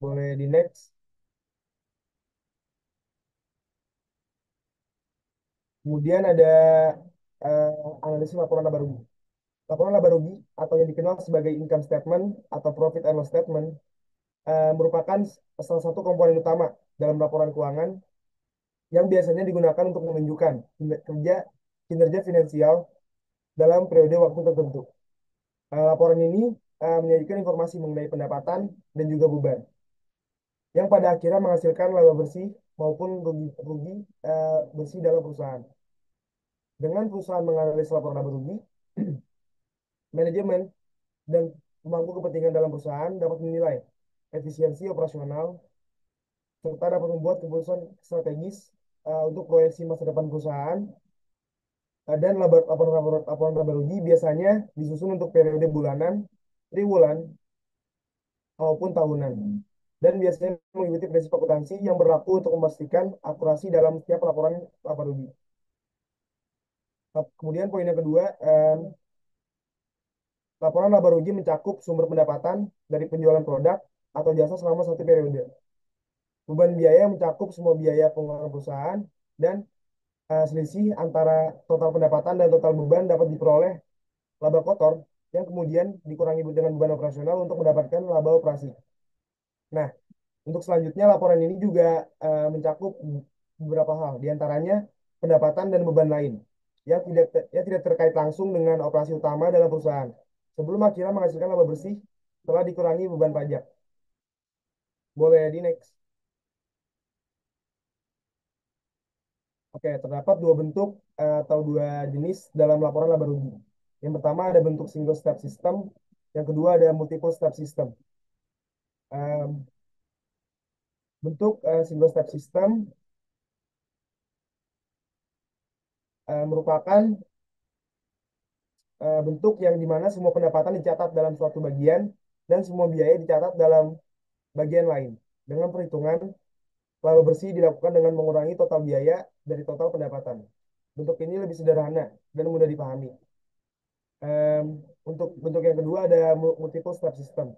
Boleh di next. Kemudian ada analisis laporan laba rugi. Laporan laba rugi atau yang dikenal sebagai income statement atau profit and loss statement merupakan salah satu komponen utama dalam laporan keuangan yang biasanya digunakan untuk menunjukkan kinerja finansial dalam periode waktu tertentu. Laporan ini menyajikan informasi mengenai pendapatan dan juga beban yang pada akhirnya menghasilkan laba bersih maupun rugi bersih dalam perusahaan. Dengan perusahaan menganalisis laporan laba rugi, manajemen dan pemangku kepentingan dalam perusahaan dapat menilai efisiensi operasional serta dapat membuat keputusan strategis untuk proyeksi masa depan perusahaan. Dan laporan laba rugi biasanya disusun untuk periode bulanan, triwulan, maupun tahunan. Dan biasanya mengikuti prinsip akuntansi yang berlaku untuk memastikan akurasi dalam setiap laporan laba rugi. Kemudian poin yang kedua, laporan laba rugi mencakup sumber pendapatan dari penjualan produk atau jasa selama satu periode. Beban biaya mencakup semua biaya pengeluaran perusahaan dan selisih antara total pendapatan dan total beban dapat diperoleh laba kotor yang kemudian dikurangi dengan beban operasional untuk mendapatkan laba operasi. Nah, untuk selanjutnya laporan ini juga mencakup beberapa hal, diantaranya pendapatan dan beban lain yang tidak terkait langsung dengan operasi utama dalam perusahaan. Sebelum akhirnya menghasilkan laba bersih setelah dikurangi beban pajak. Boleh di next. Oke, terdapat dua bentuk atau dua jenis dalam laporan laba rugi. Yang pertama ada bentuk single step system, yang kedua ada multiple step system. Bentuk single step system merupakan bentuk yang dimana semua pendapatan dicatat dalam suatu bagian dan semua biaya dicatat dalam bagian lain. Dengan perhitungan laba bersih dilakukan dengan mengurangi total biaya dari total pendapatan. Bentuk ini lebih sederhana dan mudah dipahami. Untuk bentuk yang kedua ada multiple step system,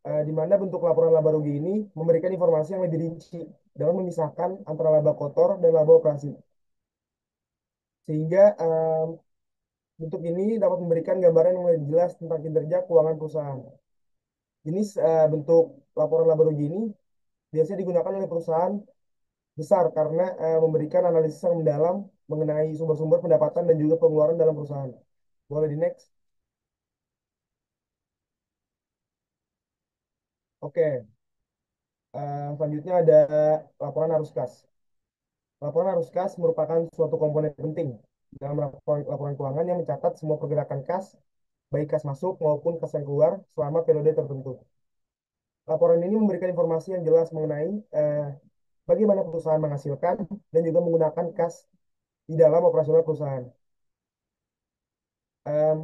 di mana bentuk laporan laba rugi ini memberikan informasi yang lebih rinci dengan memisahkan antara laba kotor dan laba operasi. Sehingga Bentuk ini dapat memberikan gambaran yang lebih jelas tentang kinerja keuangan perusahaan. Jenis bentuk laporan laba rugi ini biasanya digunakan oleh perusahaan besar karena memberikan analisis yang mendalam mengenai sumber-sumber pendapatan dan juga pengeluaran dalam perusahaan. Boleh di next? Oke, selanjutnya ada laporan arus kas. Laporan arus kas merupakan suatu komponen penting dalam laporan keuangan yang mencatat semua pergerakan kas, baik kas masuk maupun kas yang keluar selama periode tertentu. Laporan ini memberikan informasi yang jelas mengenai bagaimana perusahaan menghasilkan dan juga menggunakan kas di dalam operasional perusahaan. Em,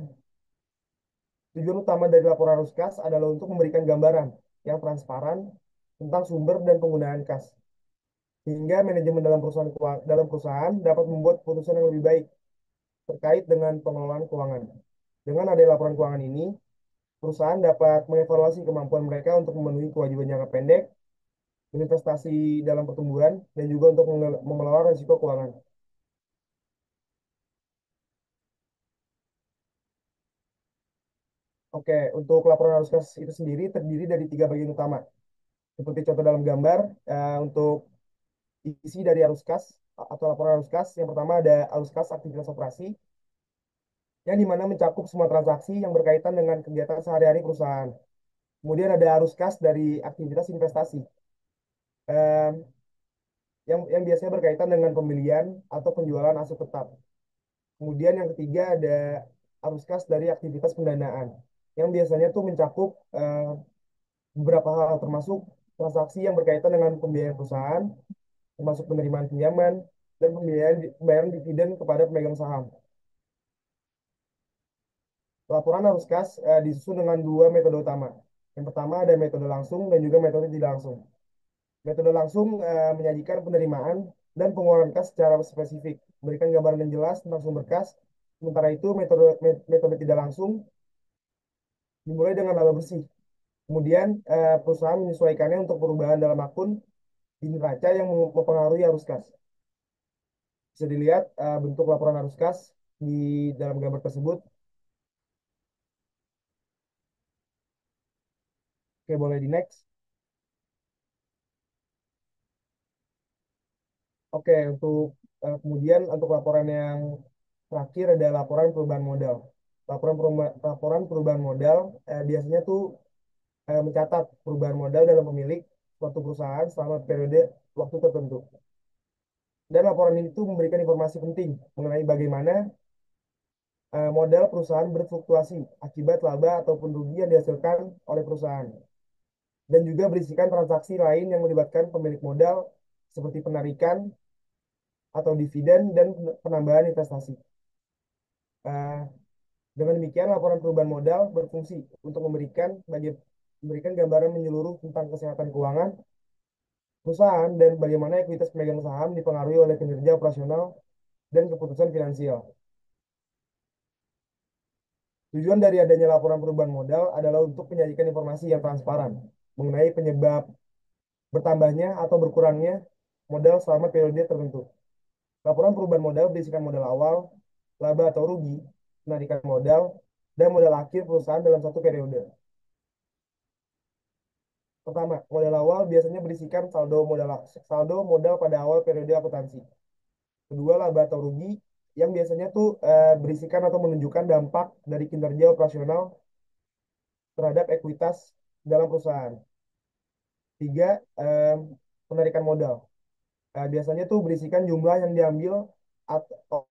Tujuan utama dari laporan arus kas adalah untuk memberikan gambaran yang transparan tentang sumber dan penggunaan kas, sehingga manajemen dalam perusahaan dapat membuat keputusan yang lebih baik terkait dengan pengelolaan keuangan. Dengan adanya laporan keuangan ini, perusahaan dapat mengevaluasi kemampuan mereka untuk memenuhi kewajiban jangka pendek, berinvestasi dalam pertumbuhan, dan juga untuk mengelola risiko keuangan. Oke, untuk laporan arus kas itu sendiri terdiri dari 3 bagian utama. Seperti contoh dalam gambar, untuk isi dari arus kas atau laporan arus kas, yang pertama ada arus kas aktivitas operasi, yang dimana mencakup semua transaksi yang berkaitan dengan kegiatan sehari-hari perusahaan. Kemudian ada arus kas dari aktivitas investasi, em, yang biasanya berkaitan dengan pembelian atau penjualan aset tetap. Kemudian yang ketiga ada arus kas dari aktivitas pendanaan, yang biasanya tuh mencakup beberapa hal, termasuk transaksi yang berkaitan dengan pembiayaan perusahaan, termasuk penerimaan pinjaman, dan pembayaran dividen kepada pemegang saham. Laporan arus kas disusun dengan 2 metode utama. Yang pertama ada metode langsung dan juga metode tidak langsung. Metode langsung menyajikan penerimaan dan pengeluaran kas secara spesifik, memberikan gambaran yang jelas tentang sumber kas. Sementara itu metode tidak langsung dimulai dengan laba bersih. Kemudian perusahaan menyesuaikannya untuk perubahan dalam akun di neraca yang mempengaruhi arus kas. Bisa dilihat bentuk laporan arus kas di dalam gambar tersebut. Oke, boleh di next. Oke, kemudian untuk laporan yang terakhir ada laporan perubahan modal. Laporan perubahan modal biasanya tuh mencatat perubahan modal dalam pemilik suatu perusahaan selama periode waktu tertentu. Dan laporan ini tuh memberikan informasi penting mengenai bagaimana modal perusahaan berfluktuasi akibat laba ataupun rugi yang dihasilkan oleh perusahaan. Dan juga berisikan transaksi lain yang melibatkan pemilik modal seperti penarikan atau dividen dan penambahan investasi. Eh, dengan demikian, laporan perubahan modal berfungsi untuk memberikan gambaran menyeluruh tentang kesehatan keuangan perusahaan dan bagaimana ekuitas pemegang saham dipengaruhi oleh kinerja operasional dan keputusan finansial. Tujuan dari adanya laporan perubahan modal adalah untuk menyajikan informasi yang transparan mengenai penyebab bertambahnya atau berkurangnya modal selama periode tertentu. Laporan perubahan modal berisikan modal awal, laba atau rugi, penarikan modal, dan modal akhir perusahaan dalam satu periode. Pertama, modal awal biasanya berisikan saldo modal pada awal periode akuntansi. Kedua, laba atau rugi yang biasanya tuh berisikan atau menunjukkan dampak dari kinerja operasional terhadap ekuitas dalam perusahaan. Tiga, penarikan modal. Biasanya tuh berisikan jumlah yang diambil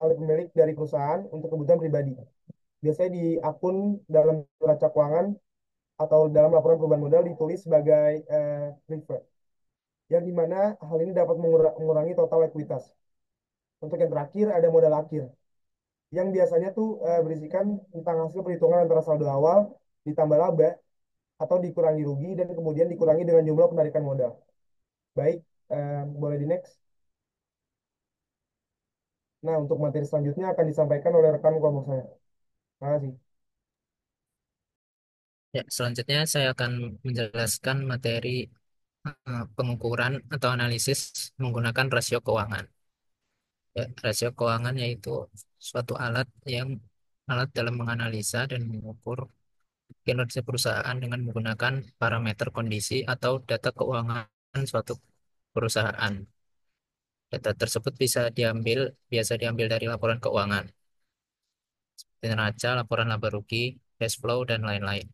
oleh pemilik dari perusahaan untuk kebutuhan pribadi. Biasanya di akun dalam neraca keuangan atau dalam laporan perubahan modal ditulis sebagai preferred, yang dimana hal ini dapat mengurangi total ekuitas. Untuk yang terakhir ada modal akhir, yang biasanya tuh berisikan tentang hasil perhitungan antara saldo awal ditambah laba atau dikurangi rugi dan kemudian dikurangi dengan jumlah penarikan modal. Baik, boleh di next. Nah, untuk materi selanjutnya akan disampaikan oleh rekan kelompok saya. Terima kasih. Ya, selanjutnya saya akan menjelaskan materi pengukuran atau analisis menggunakan rasio keuangan. Ya, rasio keuangan yaitu suatu alat yang alat dalam menganalisa dan mengukur kinerja perusahaan dengan menggunakan parameter kondisi atau data keuangan suatu perusahaan. Data tersebut biasa diambil dari laporan keuangan, seperti neraca, laporan laba rugi, cash flow, dan lain-lain.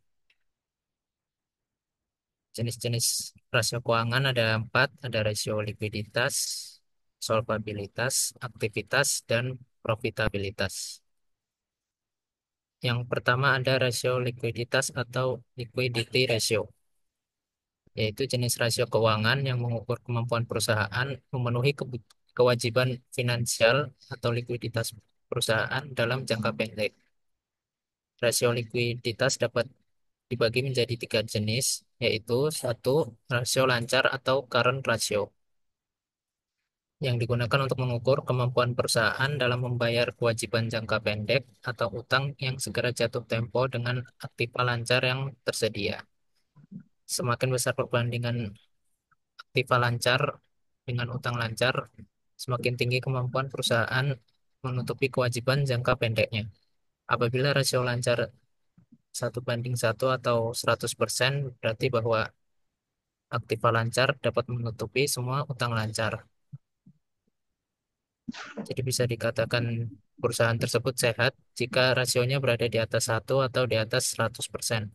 Jenis-jenis rasio keuangan ada 4, ada rasio likuiditas, solvabilitas, aktivitas, dan profitabilitas. Yang pertama ada rasio likuiditas atau liquidity ratio, yaitu jenis rasio keuangan yang mengukur kemampuan perusahaan memenuhi kewajiban finansial atau likuiditas perusahaan dalam jangka pendek. Rasio likuiditas dapat dibagi menjadi 3 jenis, yaitu satu, rasio lancar atau current ratio, yang digunakan untuk mengukur kemampuan perusahaan dalam membayar kewajiban jangka pendek atau utang yang segera jatuh tempo dengan aktiva lancar yang tersedia. Semakin besar perbandingan aktiva lancar dengan utang lancar, semakin tinggi kemampuan perusahaan menutupi kewajiban jangka pendeknya. Apabila rasio lancar 1:1 atau 100%, berarti bahwa aktiva lancar dapat menutupi semua utang lancar. Jadi bisa dikatakan perusahaan tersebut sehat jika rasionya berada di atas 1 atau di atas 100%.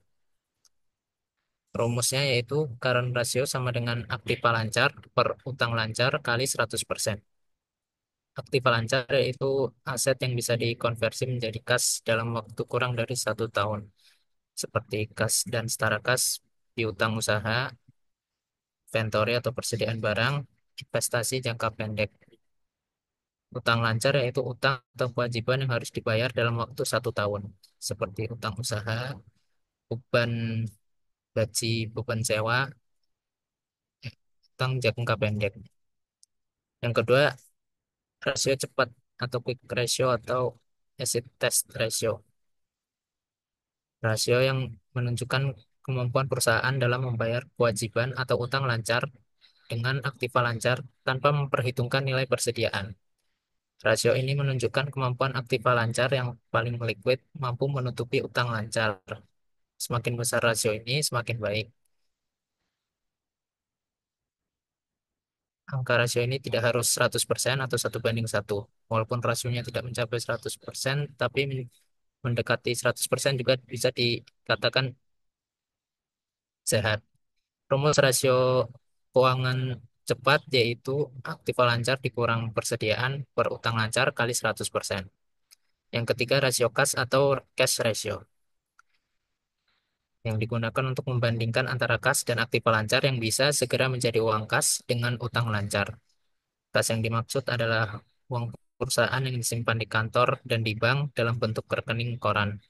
Rumusnya yaitu current ratio sama dengan aktiva lancar per utang lancar kali 100%. Aktiva lancar yaitu aset yang bisa dikonversi menjadi kas dalam waktu kurang dari 1 tahun, seperti kas dan setara kas, piutang usaha, inventory atau persediaan barang, investasi jangka pendek. Utang lancar yaitu utang atau kewajiban yang harus dibayar dalam waktu 1 tahun, seperti utang usaha, beban gaji, beban sewa, utang jangka pendek. Yang kedua, rasio cepat atau quick ratio atau acid test ratio. Rasio yang menunjukkan kemampuan perusahaan dalam membayar kewajiban atau utang lancar dengan aktiva lancar tanpa memperhitungkan nilai persediaan. Rasio ini menunjukkan kemampuan aktiva lancar yang paling liquid mampu menutupi utang lancar. Semakin besar rasio ini, semakin baik. Angka rasio ini tidak harus 100% atau 1:1. Walaupun rasionya tidak mencapai 100%, tapi mendekati 100% juga bisa dikatakan sehat. Rumus rasio keuangan cepat yaitu aktiva lancar dikurang persediaan per utang lancar kali 100%. Yang ketiga, rasio kas atau cash ratio, yang digunakan untuk membandingkan antara kas dan aktiva lancar yang bisa segera menjadi uang kas dengan utang lancar. Kas yang dimaksud adalah uang perusahaan yang disimpan di kantor dan di bank dalam bentuk rekening koran.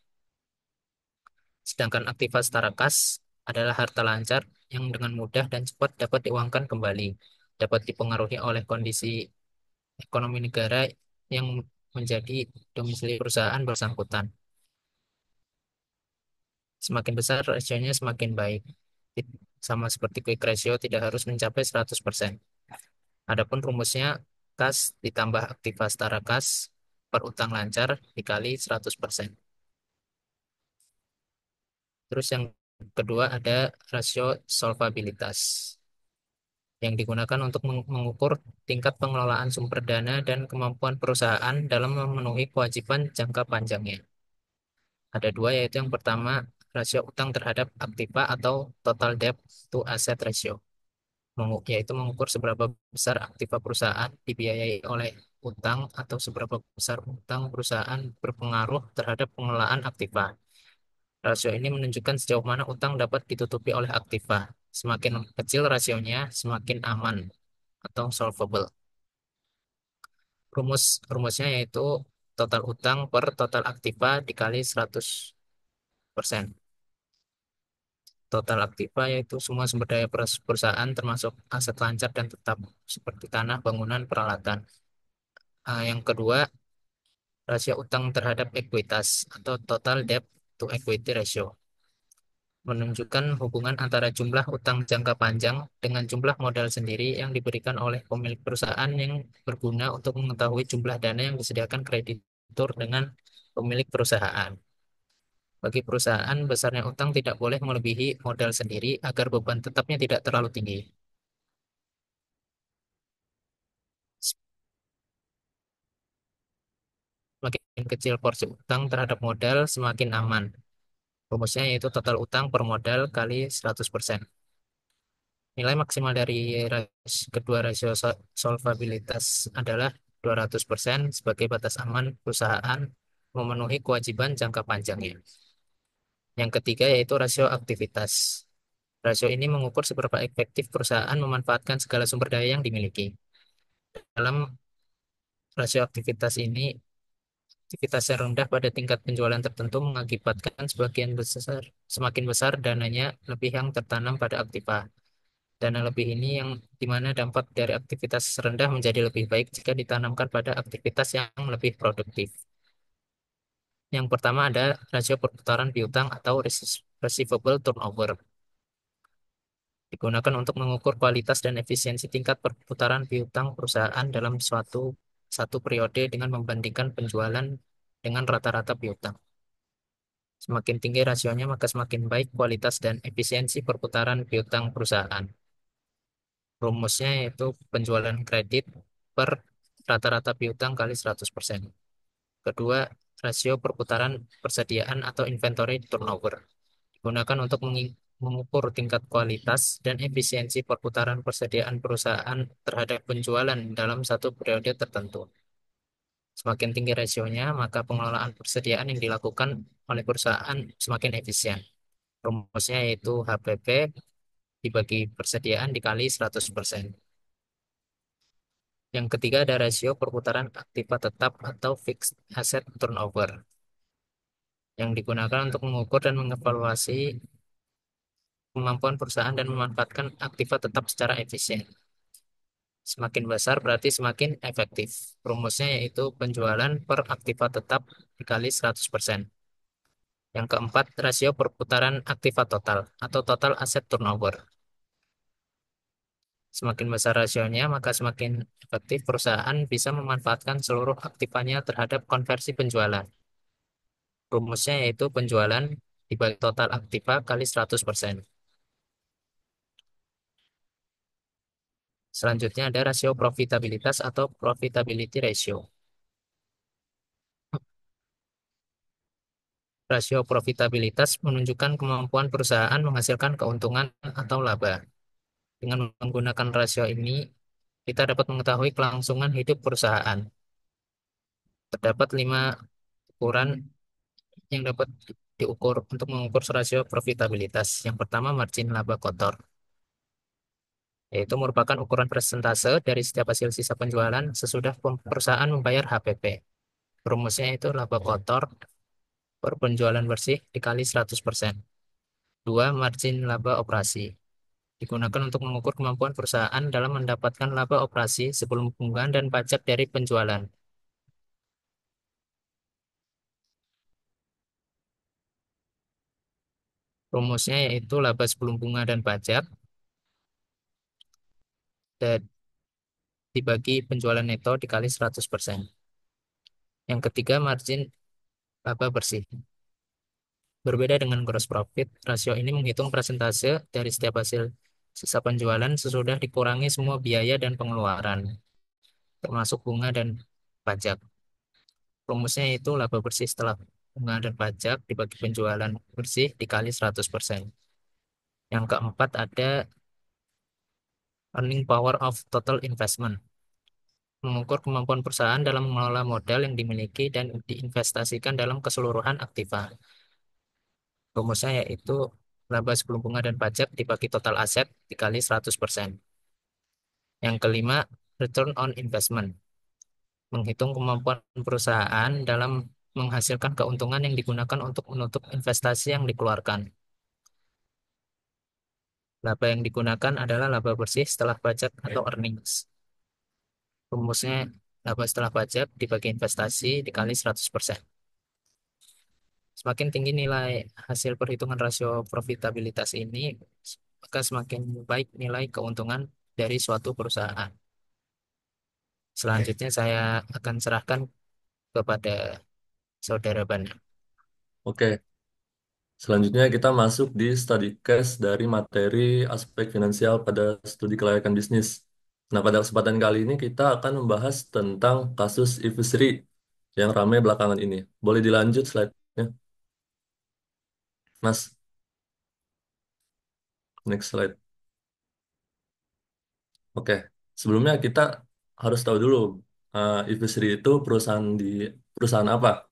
Sedangkan aktiva setara kas adalah harta lancar yang dengan mudah dan cepat dapat diuangkan kembali, dapat dipengaruhi oleh kondisi ekonomi negara yang menjadi domisili perusahaan bersangkutan. Semakin besar rasionya semakin baik. Sama seperti quick ratio tidak harus mencapai 100%. Adapun rumusnya kas ditambah aktiva setara kas per utang lancar dikali 100%. Terus yang kedua ada rasio solvabilitas, yang digunakan untuk mengukur tingkat pengelolaan sumber dana dan kemampuan perusahaan dalam memenuhi kewajiban jangka panjangnya. Ada dua, yaitu yang pertama rasio utang terhadap aktiva atau total debt to asset ratio, yaitu mengukur seberapa besar aktiva perusahaan dibiayai oleh utang atau seberapa besar utang perusahaan berpengaruh terhadap pengelolaan aktiva. Rasio ini menunjukkan sejauh mana utang dapat ditutupi oleh aktiva. Semakin kecil rasionya, semakin aman atau solvable. Rumusnya yaitu total utang per total aktiva dikali 100%. Total aktiva yaitu semua sumber daya perusahaan termasuk aset lancar dan tetap seperti tanah, bangunan, peralatan. Yang kedua, rasio utang terhadap ekuitas atau total debt to equity ratio, menunjukkan hubungan antara jumlah utang jangka panjang dengan jumlah modal sendiri yang diberikan oleh pemilik perusahaan yang berguna untuk mengetahui jumlah dana yang disediakan kredit diatur dengan pemilik perusahaan. Bagi perusahaan, besarnya utang tidak boleh melebihi modal sendiri agar beban tetapnya tidak terlalu tinggi. Semakin kecil porsi utang terhadap modal, semakin aman. Rumusnya yaitu total utang per modal kali 100%. Nilai maksimal dari kedua rasio solvabilitas adalah 200% sebagai batas aman perusahaan memenuhi kewajiban jangka panjangnya. Yang ketiga yaitu rasio aktivitas. Rasio ini mengukur seberapa efektif perusahaan memanfaatkan segala sumber daya yang dimiliki. Dalam rasio aktivitas ini, aktivitas yang rendah pada tingkat penjualan tertentu mengakibatkan semakin besar dananya lebih yang tertanam pada aktiva. Dana lebih ini yang dimana dampak dari aktivitas rendah menjadi lebih baik jika ditanamkan pada aktivitas yang lebih produktif. Yang pertama ada rasio perputaran piutang atau receivable turnover. Digunakan untuk mengukur kualitas dan efisiensi tingkat perputaran piutang perusahaan dalam satu periode dengan membandingkan penjualan dengan rata-rata piutang. Semakin tinggi rasionya, maka semakin baik kualitas dan efisiensi perputaran piutang perusahaan. Rumusnya yaitu penjualan kredit per rata-rata piutang kali 100%. Kedua, rasio perputaran persediaan atau inventory turnover. Digunakan untuk mengukur tingkat kualitas dan efisiensi perputaran persediaan perusahaan terhadap penjualan dalam satu periode tertentu. Semakin tinggi rasionya, maka pengelolaan persediaan yang dilakukan oleh perusahaan semakin efisien. Rumusnya yaitu HPP dibagi persediaan dikali 100%. Yang ketiga ada rasio perputaran aktiva tetap atau fixed asset turnover yang digunakan untuk mengukur dan mengevaluasi kemampuan perusahaan dan memanfaatkan aktiva tetap secara efisien. Semakin besar berarti semakin efektif. Rumusnya yaitu penjualan per aktiva tetap dikali 100%. Yang keempat, rasio perputaran aktiva total atau total asset turnover. Semakin besar rasionya, maka semakin efektif perusahaan bisa memanfaatkan seluruh aktivanya terhadap konversi penjualan. Rumusnya yaitu penjualan dibagi total aktiva kali 100%. Selanjutnya ada rasio profitabilitas atau profitability ratio. Rasio profitabilitas menunjukkan kemampuan perusahaan menghasilkan keuntungan atau laba. Dengan menggunakan rasio ini, kita dapat mengetahui kelangsungan hidup perusahaan. Terdapat 5 ukuran yang dapat diukur untuk mengukur rasio profitabilitas. Yang pertama, margin laba kotor, yaitu merupakan ukuran persentase dari setiap hasil sisa penjualan sesudah perusahaan membayar HPP. Rumusnya itu laba kotor per penjualan bersih dikali 100%. Dua, margin laba operasi. Digunakan untuk mengukur kemampuan perusahaan dalam mendapatkan laba operasi sebelum bunga dan pajak dari penjualan. Rumusnya yaitu laba sebelum bunga dan pajak dan dibagi penjualan neto dikali 100%. Yang ketiga, margin laba bersih. Berbeda dengan gross profit, rasio ini menghitung persentase dari setiap hasil sisa penjualan sesudah dikurangi semua biaya dan pengeluaran, termasuk bunga dan pajak. Rumusnya itu laba bersih setelah bunga dan pajak dibagi penjualan bersih dikali 100%. Yang keempat ada earning power of total investment. Mengukur kemampuan perusahaan dalam mengelola modal yang dimiliki dan diinvestasikan dalam keseluruhan aktiva. Rumusnya yaitu laba sebelum bunga dan pajak dibagi total aset dikali 100%. Yang kelima, return on investment. Menghitung kemampuan perusahaan dalam menghasilkan keuntungan yang digunakan untuk menutup investasi yang dikeluarkan. Laba yang digunakan adalah laba bersih setelah pajak atau earnings. Rumusnya laba setelah pajak dibagi investasi dikali 100%. Semakin tinggi nilai hasil perhitungan rasio profitabilitas ini, maka semakin baik nilai keuntungan dari suatu perusahaan. Selanjutnya saya akan serahkan kepada saudara Banda. Oke, selanjutnya kita masuk di study case dari materi aspek finansial pada studi kelayakan bisnis. Nah, pada kesempatan kali ini kita akan membahas tentang kasus Ifisri yang ramai belakangan ini. Boleh dilanjut slide-nya, Mas? Next slide. Oke, sebelumnya kita harus tahu dulu Ifisri itu perusahaan apa?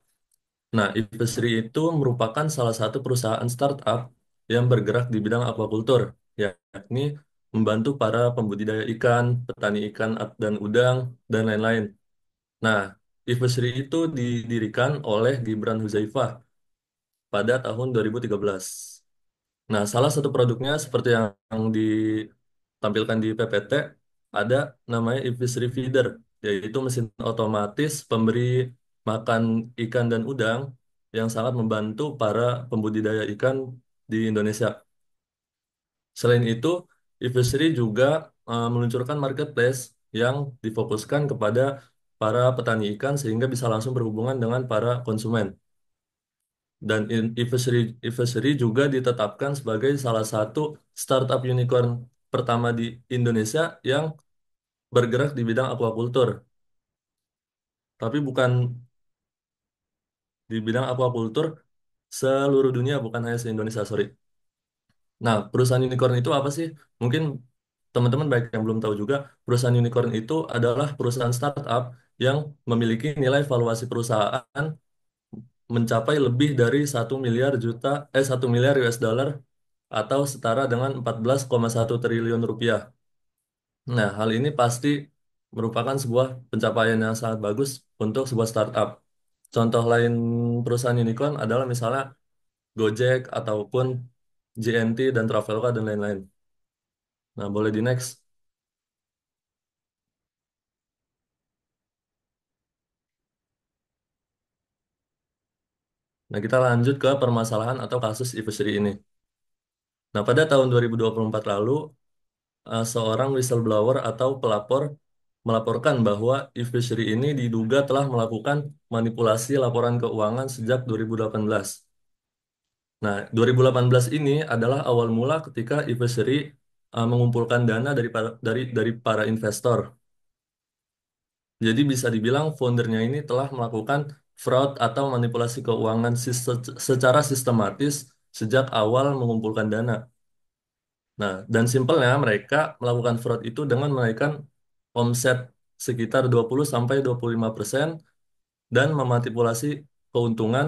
Nah, Ivesri itu merupakan salah satu perusahaan startup yang bergerak di bidang aquaculture, yakni membantu para pembudidaya ikan, petani ikan dan udang, dan lain-lain. Nah, Ivesri itu didirikan oleh Gibran Huzaifah pada tahun 2013. Nah, salah satu produknya seperti yang ditampilkan di PPT, ada namanya Ivesri Feeder, yaitu mesin otomatis pemberi makan ikan dan udang yang sangat membantu para pembudidaya ikan di Indonesia. Selain itu, Ivesri juga meluncurkan marketplace yang difokuskan kepada para petani ikan sehingga bisa langsung berhubungan dengan para konsumen. Dan Ivesri juga ditetapkan sebagai salah satu startup unicorn pertama di Indonesia yang bergerak di bidang aquaculture. Tapi bukan di bidang aquaculture seluruh dunia, bukan hanya se-Indonesia, sorry. Nah, perusahaan unicorn itu apa sih? Mungkin teman-teman baik yang belum tahu juga, perusahaan unicorn itu adalah perusahaan startup yang memiliki nilai valuasi perusahaan mencapai lebih dari 1 miliar US dollar atau setara dengan 14,1 triliun rupiah. Nah, hal ini pasti merupakan sebuah pencapaian yang sangat bagus untuk sebuah startup. Contoh lain perusahaan unicorn adalah misalnya Gojek ataupun JNT dan Traveloka dan lain-lain. Nah, boleh di next. Nah, kita lanjut ke permasalahan atau kasus Ivesri ini. Nah, pada tahun 2024 lalu, seorang whistleblower atau pelapor melaporkan bahwa Ivesri ini diduga telah melakukan manipulasi laporan keuangan sejak 2018. Nah, 2018 ini adalah awal mula ketika Ivesri mengumpulkan dana dari para investor. Jadi bisa dibilang foundernya ini telah melakukan fraud atau manipulasi keuangan secara sistematis sejak awal mengumpulkan dana. Nah, dan simpelnya mereka melakukan fraud itu dengan menaikkan omset sekitar 20-25% dan memanipulasi keuntungan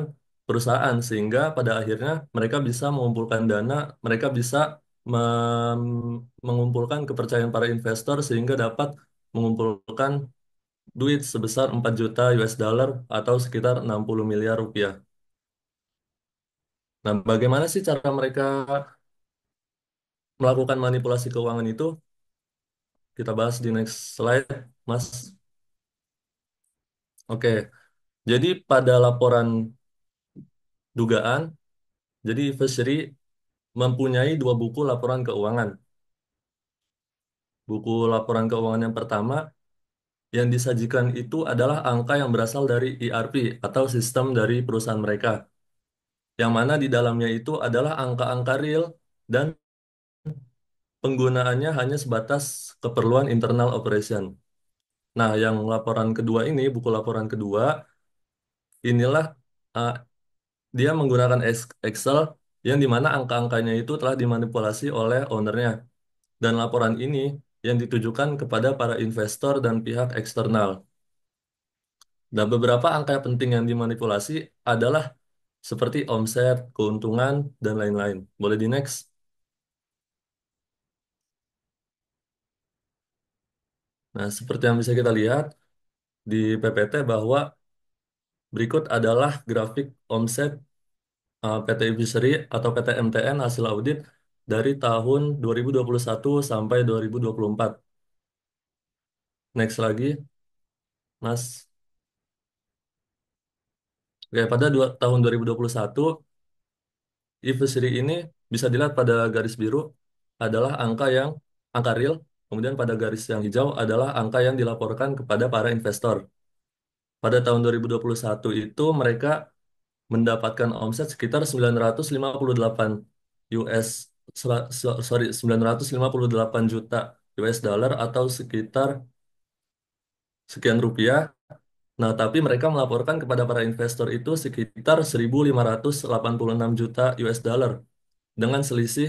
perusahaan sehingga pada akhirnya mereka bisa mengumpulkan dana, mereka bisa mengumpulkan kepercayaan para investor sehingga dapat mengumpulkan duit sebesar 4 juta US dollar atau sekitar 60 miliar rupiah. Nah, bagaimana sih cara mereka melakukan manipulasi keuangan itu? Kita bahas di next slide, Mas. Oke, jadi pada laporan dugaan, jadi Fishery mempunyai dua buku laporan keuangan. Buku laporan keuangan yang pertama yang disajikan itu adalah angka yang berasal dari ERP atau sistem dari perusahaan mereka, yang mana di dalamnya itu adalah angka-angka real dan penggunaannya hanya sebatas keperluan internal operation. Nah, yang laporan kedua ini, buku laporan kedua, inilah uh, dia menggunakan Excel yang dimana angka-angkanya itu telah dimanipulasi oleh ownernya. Dan laporan ini yang ditujukan kepada para investor dan pihak eksternal. Dan beberapa angka penting yang dimanipulasi adalah seperti omset, keuntungan, dan lain-lain. Boleh di next? Nah, seperti yang bisa kita lihat di PPT bahwa berikut adalah grafik omset PT Fishery atau PT MTN hasil audit dari tahun 2021 sampai 2024. Next lagi, Mas. Oke, pada tahun 2021, e-Fishery ini bisa dilihat pada garis biru adalah angka real, kemudian pada garis yang hijau adalah angka yang dilaporkan kepada para investor. Pada tahun 2021 itu mereka mendapatkan omset sekitar 958 US sorry 958 juta US dollar atau sekitar sekian rupiah. Nah, tapi mereka melaporkan kepada para investor itu sekitar 1.586 juta US dollar dengan selisih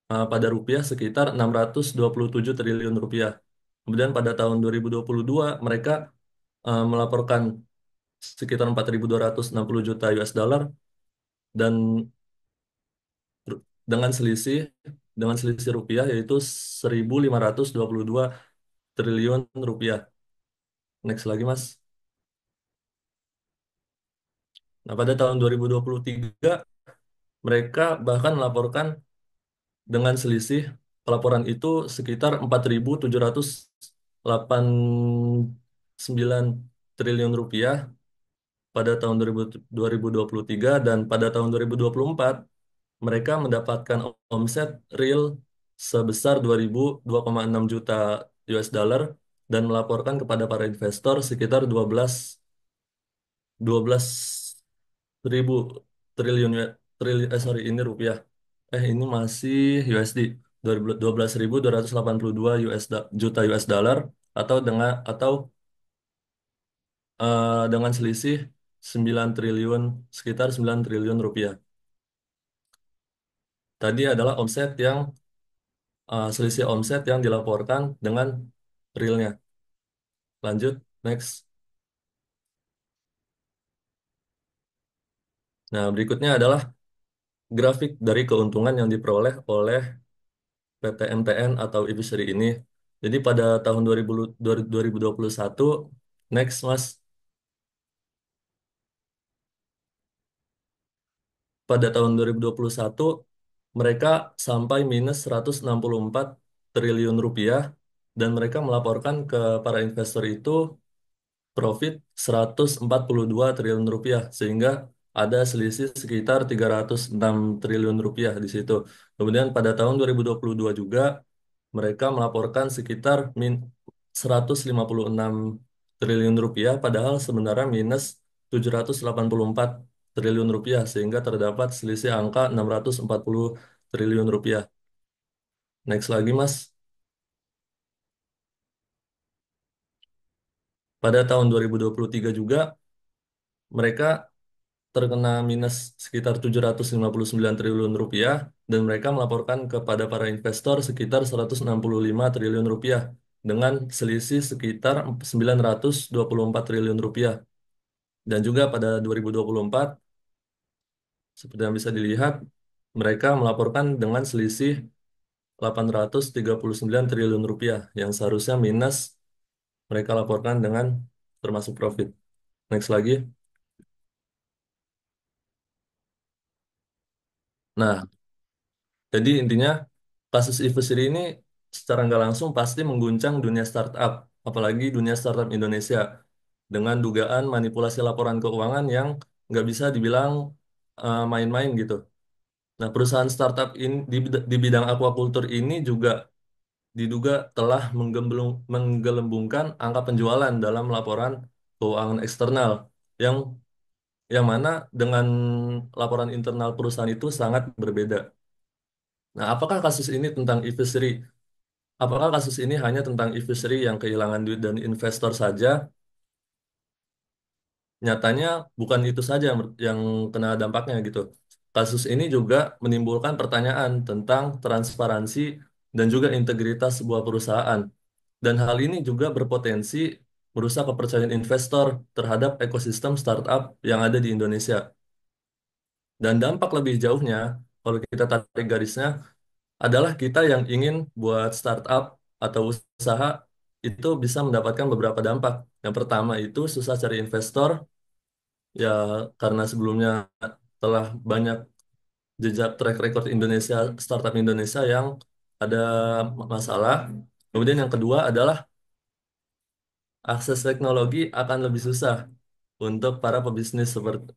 pada rupiah sekitar 627 triliun rupiah. Kemudian pada tahun 2022 mereka melaporkan sekitar 4.260 juta US dollar dan ru- dengan selisih dengan selisih rupiah yaitu 1.522 triliun rupiah. Next lagi, Mas. Nah, pada tahun 2023 mereka bahkan melaporkan dengan selisih pelaporan itu sekitar 4.789 triliun rupiah pada tahun 2023 dan pada tahun 2024 mereka mendapatkan omset real sebesar 2,6 juta US dollar dan melaporkan kepada para investor sekitar 12 ribu triliun sorry ini rupiah. Ini masih USD 12.282 juta US dollar atau dengan selisih 9 triliun sekitar 9 triliun rupiah. Tadi adalah selisih omset yang dilaporkan dengan realnya. Lanjut, next. Nah, berikutnya adalah grafik dari keuntungan yang diperoleh oleh PT MTN atau Ibusery ini. Jadi pada tahun 2021, next Mas, pada tahun 2021 mereka sampai minus 164 triliun rupiah dan mereka melaporkan ke para investor itu profit 142 triliun rupiah sehingga ada selisih sekitar 306 triliun rupiah di situ. Kemudian pada tahun 2022 juga mereka melaporkan sekitar 156 triliun rupiah padahal sebenarnya minus 784 triliun rupiah sehingga terdapat selisih angka 640 triliun rupiah. Next lagi Mas. Pada tahun 2023 juga mereka terkena minus sekitar 759 triliun rupiah dan mereka melaporkan kepada para investor sekitar 165 triliun rupiah dengan selisih sekitar 924 triliun rupiah. Dan juga pada 2024 seperti yang bisa dilihat mereka melaporkan dengan selisih 839 triliun rupiah yang seharusnya minus mereka laporkan dengan termasuk profit. Next lagi. Nah, jadi intinya kasus Ivesri ini secara nggak langsung pasti mengguncang dunia startup, apalagi dunia startup Indonesia dengan dugaan manipulasi laporan keuangan yang nggak bisa dibilang main-main gitu. Nah, perusahaan startup ini di bidang aquaculture ini juga diduga telah menggelembungkan angka penjualan dalam laporan keuangan eksternal yang mana dengan laporan internal perusahaan itu sangat berbeda. Nah, apakah kasus ini tentang Ivesri? Apakah kasus ini hanya tentang Ivesri yang kehilangan duit dan investor saja? Nyatanya bukan itu saja yang kena dampaknya gitu. Kasus ini juga menimbulkan pertanyaan tentang transparansi dan juga integritas sebuah perusahaan. Dan hal ini juga berpotensi merusak kepercayaan investor terhadap ekosistem startup yang ada di Indonesia. Dan dampak lebih jauhnya, kalau kita tarik garisnya, adalah kita yang ingin buat startup atau usaha itu bisa mendapatkan beberapa dampak. Yang pertama itu susah cari investor, ya karena sebelumnya telah banyak jejak track record Indonesia, startup Indonesia yang ada masalah. Kemudian yang kedua adalah akses teknologi akan lebih susah untuk para pebisnis seperti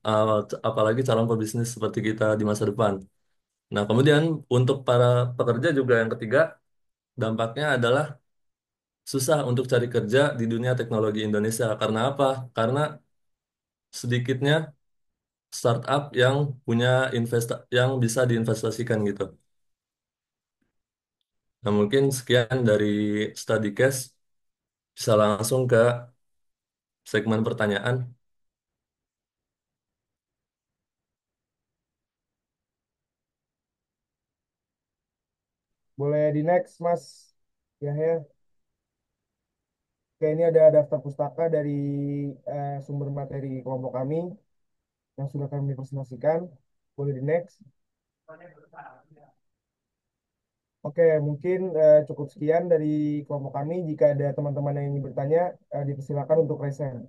apalagi calon pebisnis seperti kita di masa depan. Nah, kemudian untuk para pekerja juga yang ketiga, dampaknya adalah susah untuk cari kerja di dunia teknologi Indonesia. Karena apa? Karena sedikitnya startup yang punya yang bisa diinvestasikan gitu. Nah, mungkin sekian dari study case, bisa langsung ke segmen pertanyaan. Boleh di next, Mas Yahya. Oke, ini ada daftar pustaka dari sumber materi kelompok kami yang sudah kami presentasikan. Boleh di next. Oke, mungkin cukup sekian dari kelompok kami. Jika ada teman-teman yang ingin bertanya, dipersilakan untuk raise hand.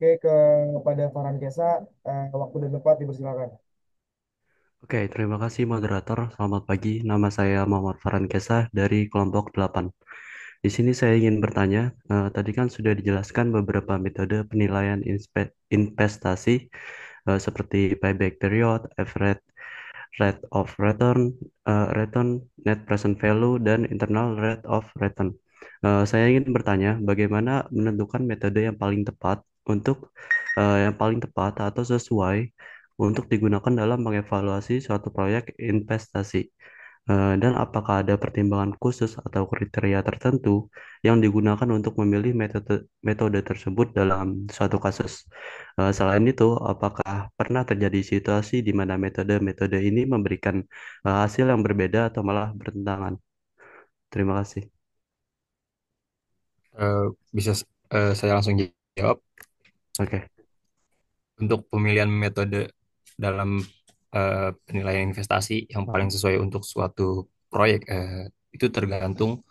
Oke, kepada Farhan Kesa, waktu dan tempat dipersilakan. Oke, terima kasih moderator. Selamat pagi. Nama saya Muhammad Farhan Kesah dari kelompok 8. Di sini saya ingin bertanya, tadi kan sudah dijelaskan beberapa metode penilaian investasi seperti payback period, average rate of return, return, net present value, dan internal rate of return. Saya ingin bertanya, bagaimana menentukan metode yang paling tepat untuk yang paling tepat atau sesuai untuk digunakan dalam mengevaluasi suatu proyek investasi? Dan apakah ada pertimbangan khusus atau kriteria tertentu yang digunakan untuk memilih metode metode tersebut dalam suatu kasus? Selain itu, apakah pernah terjadi situasi di mana metode-metode ini memberikan hasil yang berbeda atau malah bertentangan? Terima kasih. Eh, bisa saya langsung jawab. Oke. Untuk pemilihan metode dalam penilaian investasi yang paling sesuai untuk suatu proyek itu tergantung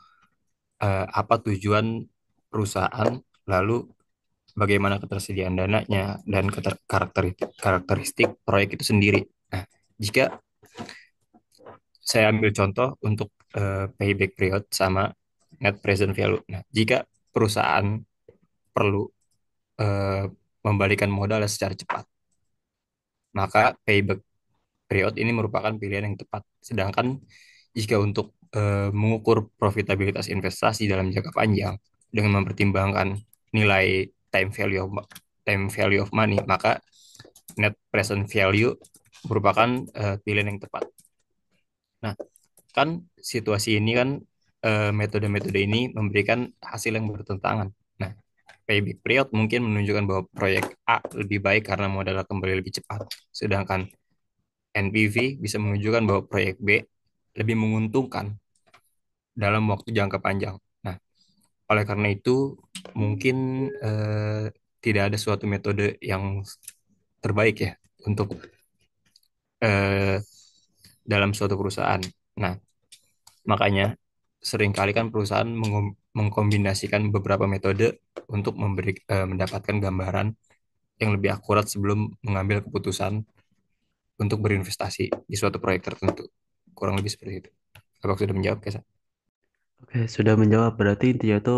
apa tujuan perusahaan, lalu bagaimana ketersediaan dananya dan karakteristik proyek itu sendiri. Nah, jika saya ambil contoh untuk payback period sama net present value. Nah, jika perusahaan perlu eh, membalikan modal secara cepat, maka payback period ini merupakan pilihan yang tepat. Sedangkan jika untuk mengukur profitabilitas investasi dalam jangka panjang dengan mempertimbangkan nilai time value of money, maka net present value merupakan pilihan yang tepat. Nah, kan situasi ini kan metode-metode ini memberikan hasil yang bertentangan. Nah, payback period mungkin menunjukkan bahwa proyek A lebih baik karena modalnya kembali lebih cepat. Sedangkan NPV bisa menunjukkan bahwa proyek B lebih menguntungkan dalam waktu jangka panjang. Nah, oleh karena itu mungkin tidak ada suatu metode yang terbaik ya untuk eh, dalam suatu perusahaan. Nah, makanya seringkali kan perusahaan mengkombinasikan beberapa metode untuk mendapatkan gambaran yang lebih akurat sebelum mengambil keputusan untuk berinvestasi di suatu proyek tertentu. Kurang lebih seperti itu. Apakah sudah menjawab, Kesa? Oke, sudah menjawab. Berarti intinya itu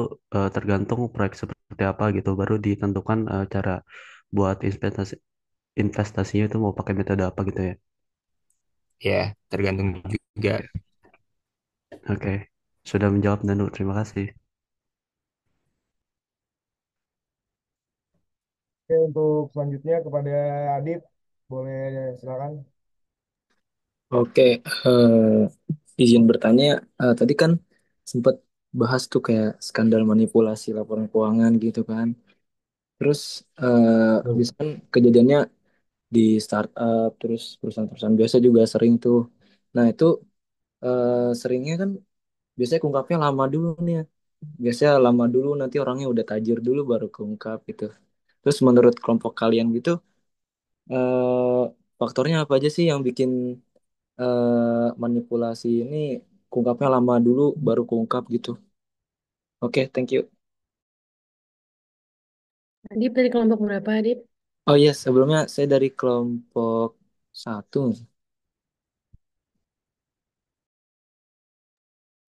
tergantung proyek seperti apa gitu, baru ditentukan cara buat investasinya itu mau pakai metode apa gitu ya. Ya, tergantung juga. Oke, oke. Sudah menjawab Danu. Terima kasih. Oke, untuk selanjutnya kepada Adit, boleh silakan. Oke, izin bertanya, tadi kan sempat bahas tuh kayak skandal manipulasi laporan keuangan gitu kan. Terus bisa kan kejadiannya di startup, terus perusahaan-perusahaan biasa juga sering tuh. Nah itu seringnya kan biasanya keungkapnya lama dulu nih ya. Biasanya lama dulu nanti orangnya udah tajir dulu baru keungkap gitu. Terus menurut kelompok kalian gitu, eh, faktornya apa aja sih yang bikin manipulasi ini keungkapnya lama dulu baru keungkap gitu. Oke, thank you. Adip dari kelompok berapa, Adip? Oh iya, sebelumnya saya dari kelompok satu.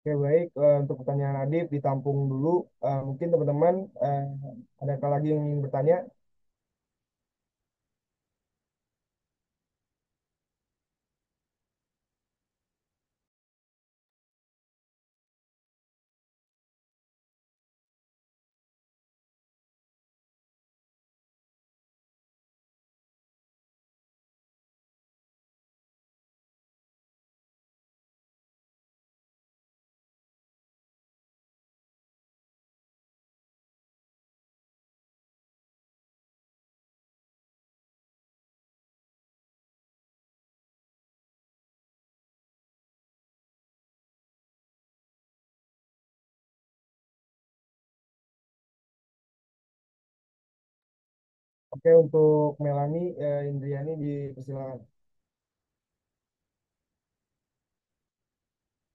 Oke, baik. Untuk pertanyaan Adib ditampung dulu. Mungkin teman-teman adakah lagi yang ingin bertanya? Oke, untuk Melani Indriani dipersilakan.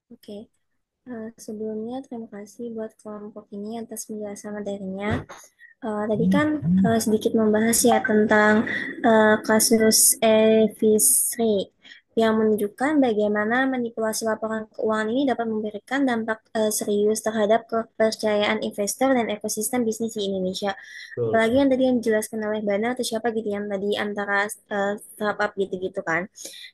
Oke. Sebelumnya terima kasih buat kelompok ini atas penjelasan materinya. Tadi kan sedikit membahas ya tentang kasus Evisri yang menunjukkan bagaimana manipulasi laporan keuangan ini dapat memberikan dampak serius terhadap kepercayaan investor dan ekosistem bisnis di Indonesia. Betul. Apalagi yang tadi yang dijelaskan oleh Bana atau siapa gitu yang tadi antara startup gitu-gitu kan.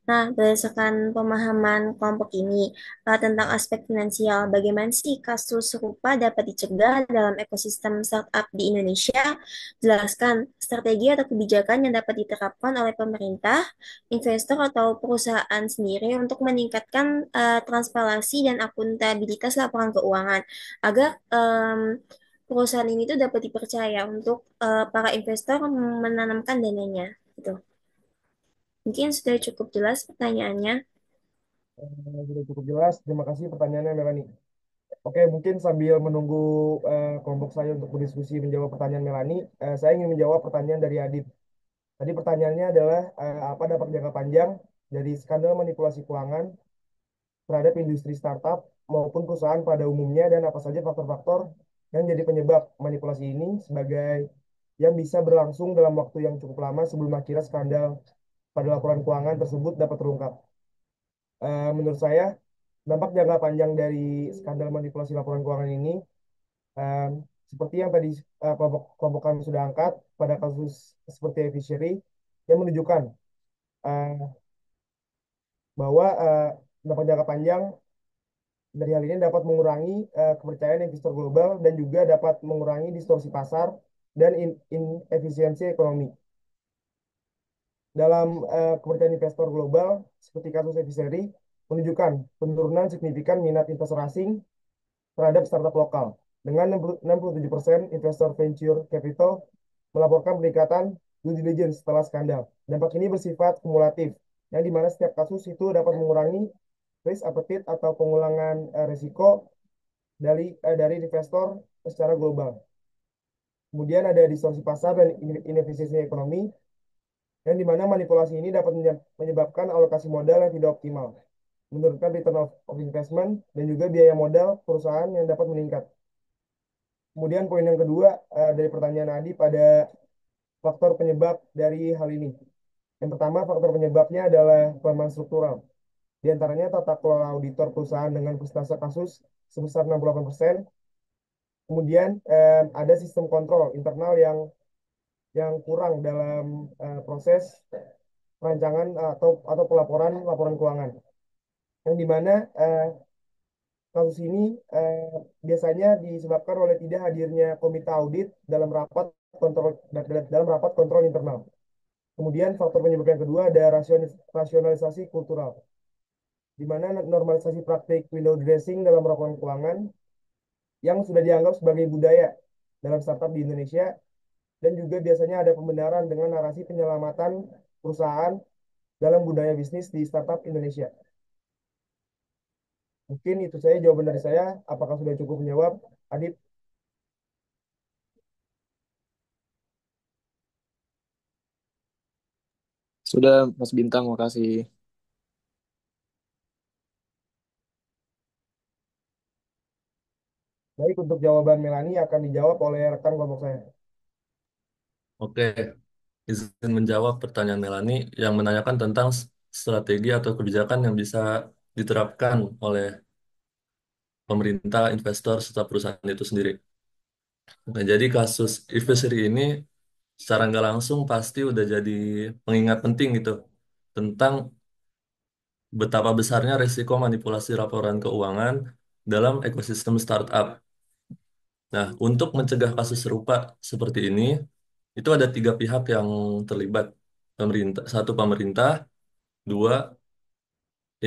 Nah, berdasarkan pemahaman kelompok ini tentang aspek finansial, bagaimana sih kasus serupa dapat dicegah dalam ekosistem startup di Indonesia? Jelaskan strategi atau kebijakan yang dapat diterapkan oleh pemerintah, investor atau perusahaan sendiri untuk meningkatkan transparansi dan akuntabilitas laporan keuangan agar perusahaan ini tuh dapat dipercaya untuk para investor menanamkan dananya gitu. Mungkin sudah cukup jelas pertanyaannya. Sudah cukup jelas. Terima kasih pertanyaannya, Melani. Oke, mungkin sambil menunggu kelompok saya untuk berdiskusi menjawab pertanyaan Melani, saya ingin menjawab pertanyaan dari Adib. Tadi pertanyaannya adalah apa dampak jangka panjang dari skandal manipulasi keuangan terhadap industri startup maupun perusahaan pada umumnya dan apa saja faktor-faktor yang jadi penyebab manipulasi ini sebagai yang bisa berlangsung dalam waktu yang cukup lama sebelum akhirnya skandal pada laporan keuangan tersebut dapat terungkap. Menurut saya, dampak jangka panjang dari skandal manipulasi laporan keuangan ini em, seperti yang tadi kelompok kami sudah angkat pada kasus seperti Fishery yang menunjukkan eh, bahwa dampak jangka panjang dari hal ini dapat mengurangi kepercayaan investor global dan juga dapat mengurangi distorsi pasar dan inefisiensi ekonomi. Dalam kepercayaan investor global, seperti kasus Eviseri, menunjukkan penurunan signifikan minat investor asing terhadap startup lokal. Dengan 67% investor venture capital melaporkan peningkatan due diligence setelah skandal. Dampak ini bersifat kumulatif, yang dimana setiap kasus itu dapat mengurangi risk appetite atau pengulangan risiko dari investor secara global. Kemudian ada distorsi pasar dan inefisiensi ekonomi, yang dimana manipulasi ini dapat menyebabkan alokasi modal yang tidak optimal, menurunkan return of investment, dan juga biaya modal perusahaan yang dapat meningkat. Kemudian poin yang kedua dari pertanyaan Adi pada faktor penyebab dari hal ini. Yang pertama, faktor penyebabnya adalah kelemahan struktural. Di antaranya tata kelola auditor perusahaan dengan persentase kasus sebesar 68%. Kemudian ada sistem kontrol internal yang kurang dalam proses perancangan atau pelaporan laporan keuangan. Yang dimana kasus ini biasanya disebabkan oleh tidak hadirnya komite audit dalam rapat kontrol dalam rapat kontrol internal. Kemudian faktor penyebab yang kedua ada rasionalisasi kultural, di mana normalisasi praktik window dressing dalam laporan keuangan yang sudah dianggap sebagai budaya dalam startup di Indonesia, dan juga biasanya ada pembenaran dengan narasi penyelamatan perusahaan dalam budaya bisnis di startup Indonesia. Mungkin itu saya jawaban dari saya. Apakah sudah cukup menjawab, Adit? Sudah, Mas Bintang, makasih. Baik, untuk jawaban Melani akan dijawab oleh rekan kelompok saya. Oke, izin menjawab pertanyaan Melani yang menanyakan tentang strategi atau kebijakan yang bisa diterapkan oleh pemerintah, investor, serta perusahaan itu sendiri. Nah, jadi kasus advisory ini secara nggak langsung pasti udah jadi pengingat penting gitu tentang betapa besarnya risiko manipulasi laporan keuangan dalam ekosistem startup. Nah, untuk mencegah kasus serupa seperti ini, itu ada tiga pihak yang terlibat. Pemerintah, satu pemerintah, dua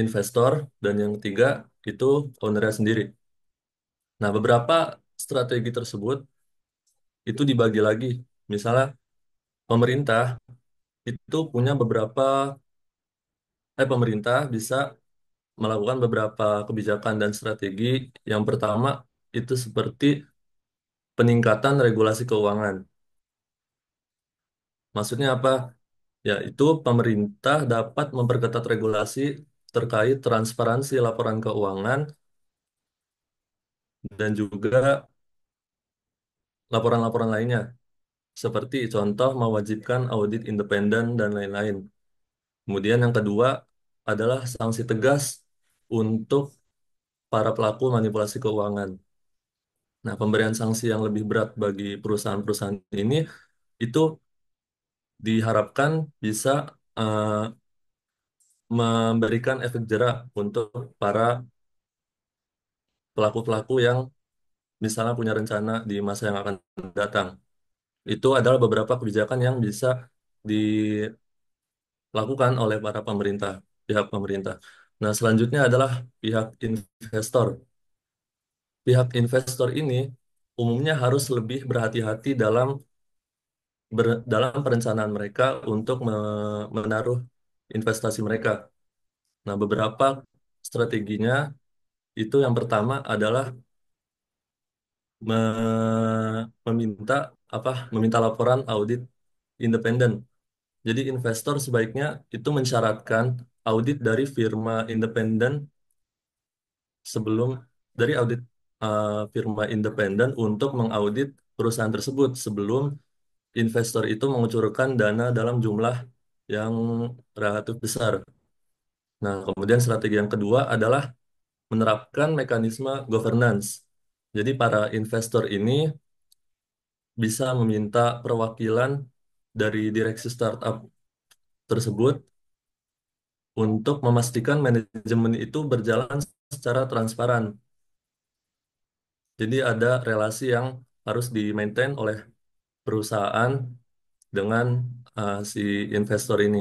investor, dan yang ketiga itu ownernya sendiri. Nah, beberapa strategi tersebut itu dibagi lagi. Misalnya, pemerintah itu punya pemerintah bisa melakukan beberapa kebijakan dan strategi. Yang pertama itu seperti peningkatan regulasi keuangan. Maksudnya apa? Yaitu pemerintah dapat memperketat regulasi terkait transparansi laporan keuangan dan juga laporan-laporan lainnya, seperti contoh mewajibkan audit independen dan lain-lain. Kemudian yang kedua adalah sanksi tegas untuk para pelaku manipulasi keuangan. Nah, pemberian sanksi yang lebih berat bagi perusahaan-perusahaan ini itu diharapkan bisa eh, memberikan efek jerak untuk para pelaku-pelaku yang misalnya punya rencana di masa yang akan datang. Itu adalah beberapa kebijakan yang bisa dilakukan oleh para pemerintah, pihak pemerintah. Nah, selanjutnya adalah pihak investor. Pihak investor ini umumnya harus lebih berhati-hati dalam perencanaan mereka untuk menaruh investasi mereka. Nah, beberapa strateginya itu yang pertama adalah meminta laporan audit independen. Jadi investor sebaiknya itu mensyaratkan audit dari firma independen sebelum dari audit firma independen untuk mengaudit perusahaan tersebut sebelum investor itu mengucurkan dana dalam jumlah yang relatif besar. Nah, kemudian strategi yang kedua adalah menerapkan mekanisme governance. Jadi para investor ini bisa meminta perwakilan dari direksi startup tersebut untuk memastikan manajemen itu berjalan secara transparan. Jadi ada relasi yang harus di-maintain oleh perusahaan dengan si investor ini.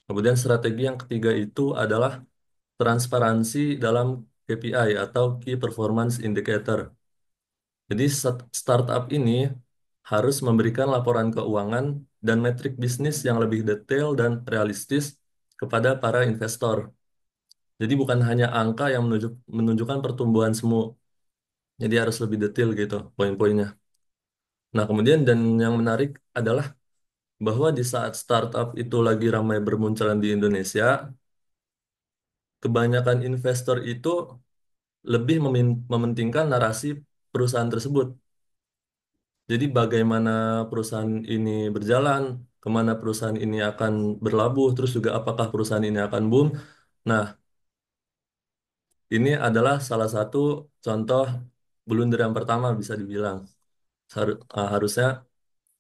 Kemudian strategi yang ketiga itu adalah transparansi dalam KPI atau Key Performance Indicator. Jadi startup ini harus memberikan laporan keuangan dan metrik bisnis yang lebih detail dan realistis kepada para investor. Jadi bukan hanya angka yang menunjukkan pertumbuhan semu. Jadi harus lebih detail gitu poin-poinnya. Nah, kemudian dan yang menarik adalah bahwa di saat startup itu lagi ramai bermunculan di Indonesia, kebanyakan investor itu lebih mementingkan narasi perusahaan tersebut. Jadi bagaimana perusahaan ini berjalan, kemana perusahaan ini akan berlabuh, terus juga apakah perusahaan ini akan boom. Nah, ini adalah salah satu contoh blunder yang pertama bisa dibilang. Harusnya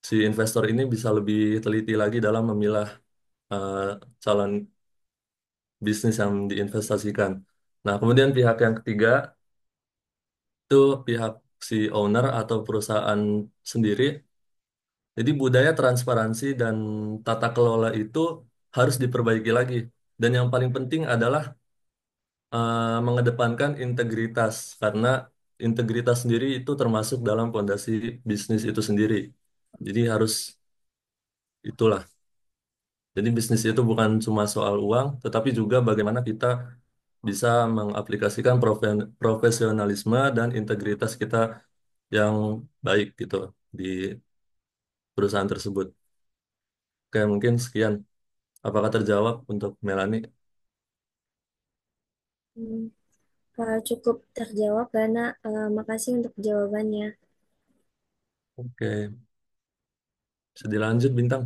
si investor ini bisa lebih teliti lagi dalam memilah eh, calon bisnis yang diinvestasikan. Nah, kemudian pihak yang ketiga itu pihak si owner atau perusahaan sendiri. Jadi budaya transparansi dan tata kelola itu harus diperbaiki lagi. Dan yang paling penting adalah mengedepankan integritas karena integritas sendiri itu termasuk dalam fondasi bisnis itu sendiri. Jadi harus itulah. Jadi bisnis itu bukan cuma soal uang, tetapi juga bagaimana kita bisa mengaplikasikan profesionalisme dan integritas kita yang baik gitu di perusahaan tersebut. Oke, mungkin sekian. Apakah terjawab untuk Melani? Hmm, cukup terjawab karena makasih untuk jawabannya. Oke, bisa dilanjut Bintang.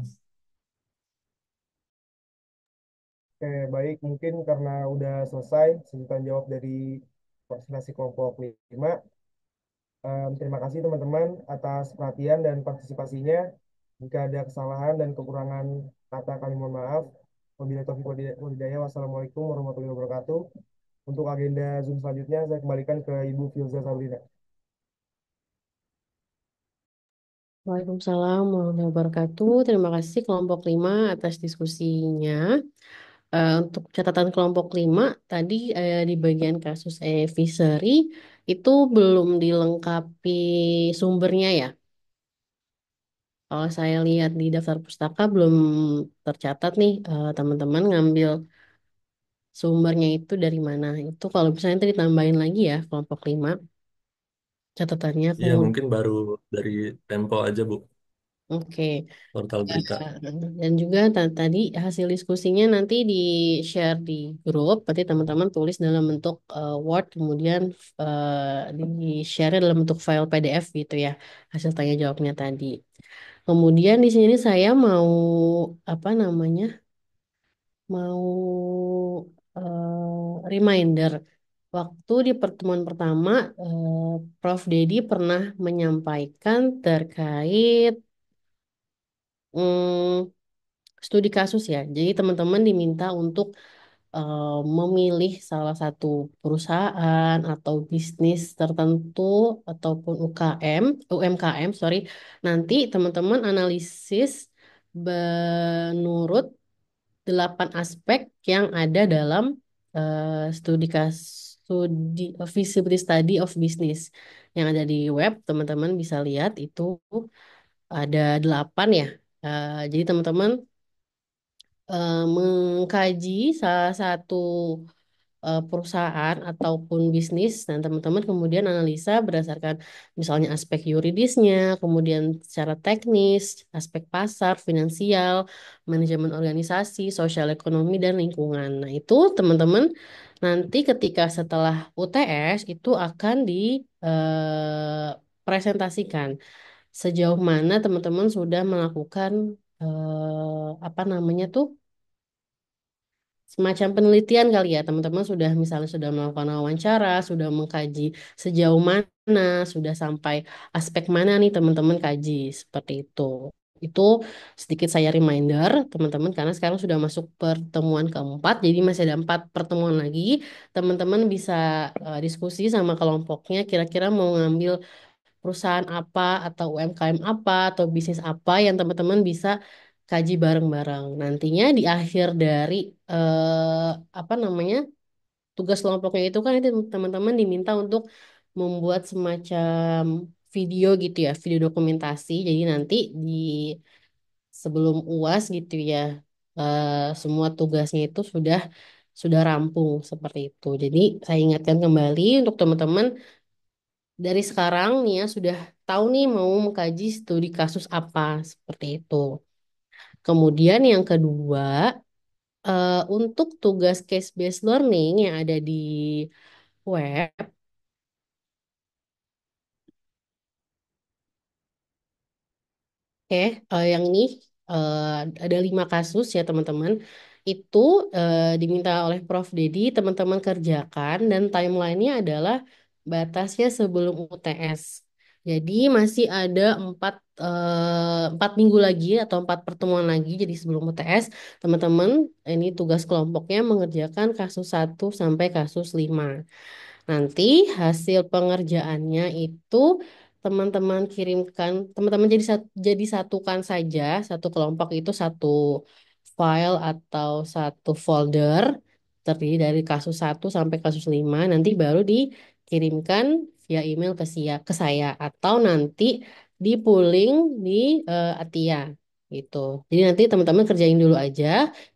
Oke, baik. Mungkin karena udah selesai sebutan jawab dari vaksinasi kelompok 5. Terima kasih teman-teman atas perhatian dan partisipasinya. Jika ada kesalahan dan kekurangan kata kami mohon maaf. Wabillahi taufiq wal hidayah. Wassalamualaikum warahmatullahi wabarakatuh. Untuk agenda Zoom selanjutnya saya kembalikan ke Ibu Filza Sabrina. Waalaikumsalam warahmatullahi wabarakatuh. Terima kasih kelompok 5 atas diskusinya. Untuk catatan kelompok 5, tadi di bagian kasus advisory itu belum dilengkapi sumbernya ya. Kalau saya lihat di daftar pustaka belum tercatat nih teman-teman ngambil sumbernya itu dari mana. Itu kalau misalnya nanti ditambahin lagi ya kelompok 5 catatannya. Iya, Kemudian, mungkin baru dari Tempo aja, Bu, oke. portal berita. Dan juga tadi hasil diskusinya nanti di-share di grup, nanti teman-teman tulis dalam bentuk Word, kemudian di-share dalam bentuk file PDF gitu ya, hasil tanya jawabnya tadi. Kemudian di sini saya mau apa namanya, mau reminder. Waktu di pertemuan pertama, Prof. Dedi pernah menyampaikan terkait mm, studi kasus ya. Jadi teman-teman diminta untuk memilih salah satu perusahaan atau bisnis tertentu ataupun UMKM, sorry. Nanti teman-teman analisis menurut 8 aspek yang ada dalam studi feasibility study of business yang ada di web. Teman-teman bisa lihat itu ada 8 ya. Jadi teman-teman mengkaji salah satu perusahaan ataupun bisnis dan teman-teman kemudian analisa berdasarkan misalnya aspek yuridisnya, kemudian secara teknis, aspek pasar, finansial, manajemen organisasi, sosial ekonomi dan lingkungan. Nah, itu teman-teman nanti ketika setelah UTS itu akan dipresentasikan sejauh mana teman-teman sudah melakukan apa namanya tuh semacam penelitian kali ya teman-teman sudah misalnya sudah melakukan wawancara, sudah mengkaji sejauh mana, sudah sampai aspek mana nih teman-teman kaji seperti itu. Itu sedikit saya reminder teman-teman karena sekarang sudah masuk pertemuan keempat, jadi masih ada 4 pertemuan lagi. Teman-teman bisa diskusi sama kelompoknya kira-kira mau ngambil perusahaan apa atau UMKM apa atau bisnis apa yang teman-teman bisa kaji bareng-bareng. Nantinya di akhir dari apa namanya tugas kelompoknya itu kan itu teman-teman diminta untuk membuat semacam video gitu ya, video dokumentasi. Jadi nanti di sebelum UAS gitu ya, semua tugasnya itu sudah rampung seperti itu. Jadi saya ingatkan kembali untuk teman-teman dari sekarang nih ya sudah tahu nih mau mengkaji studi kasus apa seperti itu. Kemudian yang kedua, untuk tugas case based learning yang ada di web, oke, yang ini eh, ada 5 kasus ya teman-teman. Itu diminta oleh Prof. Dedi teman-teman kerjakan dan timelinenya adalah batasnya sebelum UTS. Jadi masih ada 4 minggu lagi atau 4 pertemuan lagi. Jadi sebelum UTS, teman-teman ini tugas kelompoknya mengerjakan kasus 1 sampai kasus 5. Nanti hasil pengerjaannya itu teman-teman kirimkan, teman-teman jadi satukan saja, satu kelompok itu satu file atau satu folder terdiri dari kasus 1 sampai kasus 5. Nanti baru dikirimkan via email ke saya atau nanti di pooling di Atia gitu. Jadi nanti teman-teman kerjain dulu aja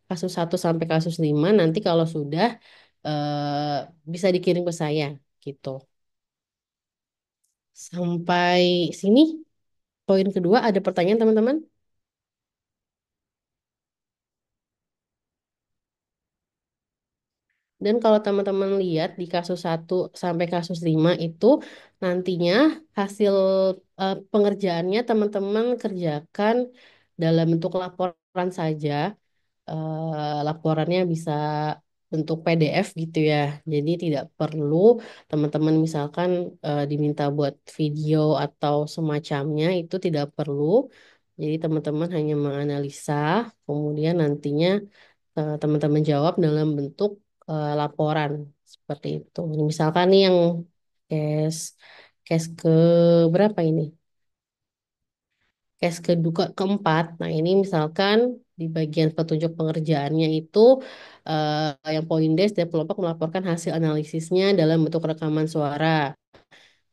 kasus 1 sampai kasus 5. Nanti kalau sudah bisa dikirim ke saya gitu. Sampai sini poin kedua ada pertanyaan teman-teman? Dan kalau teman-teman lihat di kasus 1 sampai kasus 5 itu nantinya hasil pengerjaannya teman-teman kerjakan dalam bentuk laporan saja. Laporannya bisa bentuk PDF gitu ya. Jadi tidak perlu teman-teman misalkan diminta buat video atau semacamnya itu tidak perlu. Jadi teman-teman hanya menganalisa, kemudian nantinya teman-teman jawab dalam bentuk laporan seperti itu. Misalkan nih yang case case ke berapa ini? Case kedua keempat. Nah, ini misalkan di bagian petunjuk pengerjaannya itu yang poin D, setiap kelompok melaporkan hasil analisisnya dalam bentuk rekaman suara,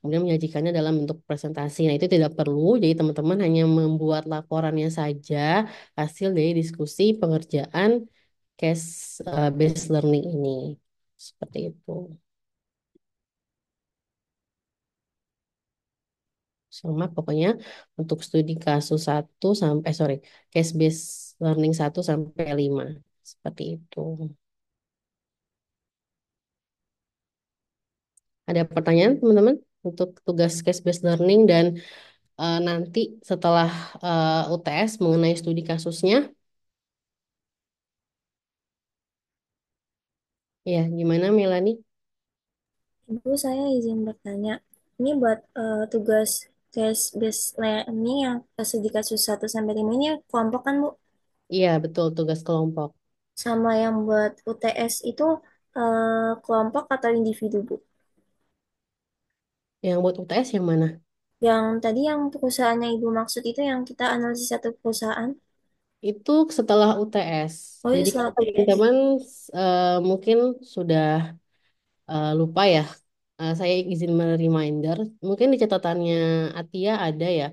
kemudian menyajikannya dalam bentuk presentasi. Nah, itu tidak perlu. Jadi teman-teman hanya membuat laporannya saja hasil dari diskusi pengerjaan case based learning ini. Seperti itu. Sama pokoknya untuk studi kasus satu sampai sorry, case based learning 1 sampai 5. Seperti itu. Ada pertanyaan teman-teman untuk tugas case based learning dan nanti setelah UTS mengenai studi kasusnya? Ya, gimana Melani? Ibu, saya izin bertanya. Ini buat tugas case based learning yang studi kasus 1 sampai 5 ini kelompok kan, Bu? Iya, betul tugas kelompok. Sama yang buat UTS itu kelompok atau individu, Bu? Yang buat UTS yang mana? Yang tadi yang perusahaannya Ibu maksud itu yang kita analisis satu perusahaan. Itu setelah UTS. Oh, itu Jadi kan selalu UTS. teman-teman mungkin sudah lupa ya. Saya izin reminder. Mungkin di catatannya Atia ada ya.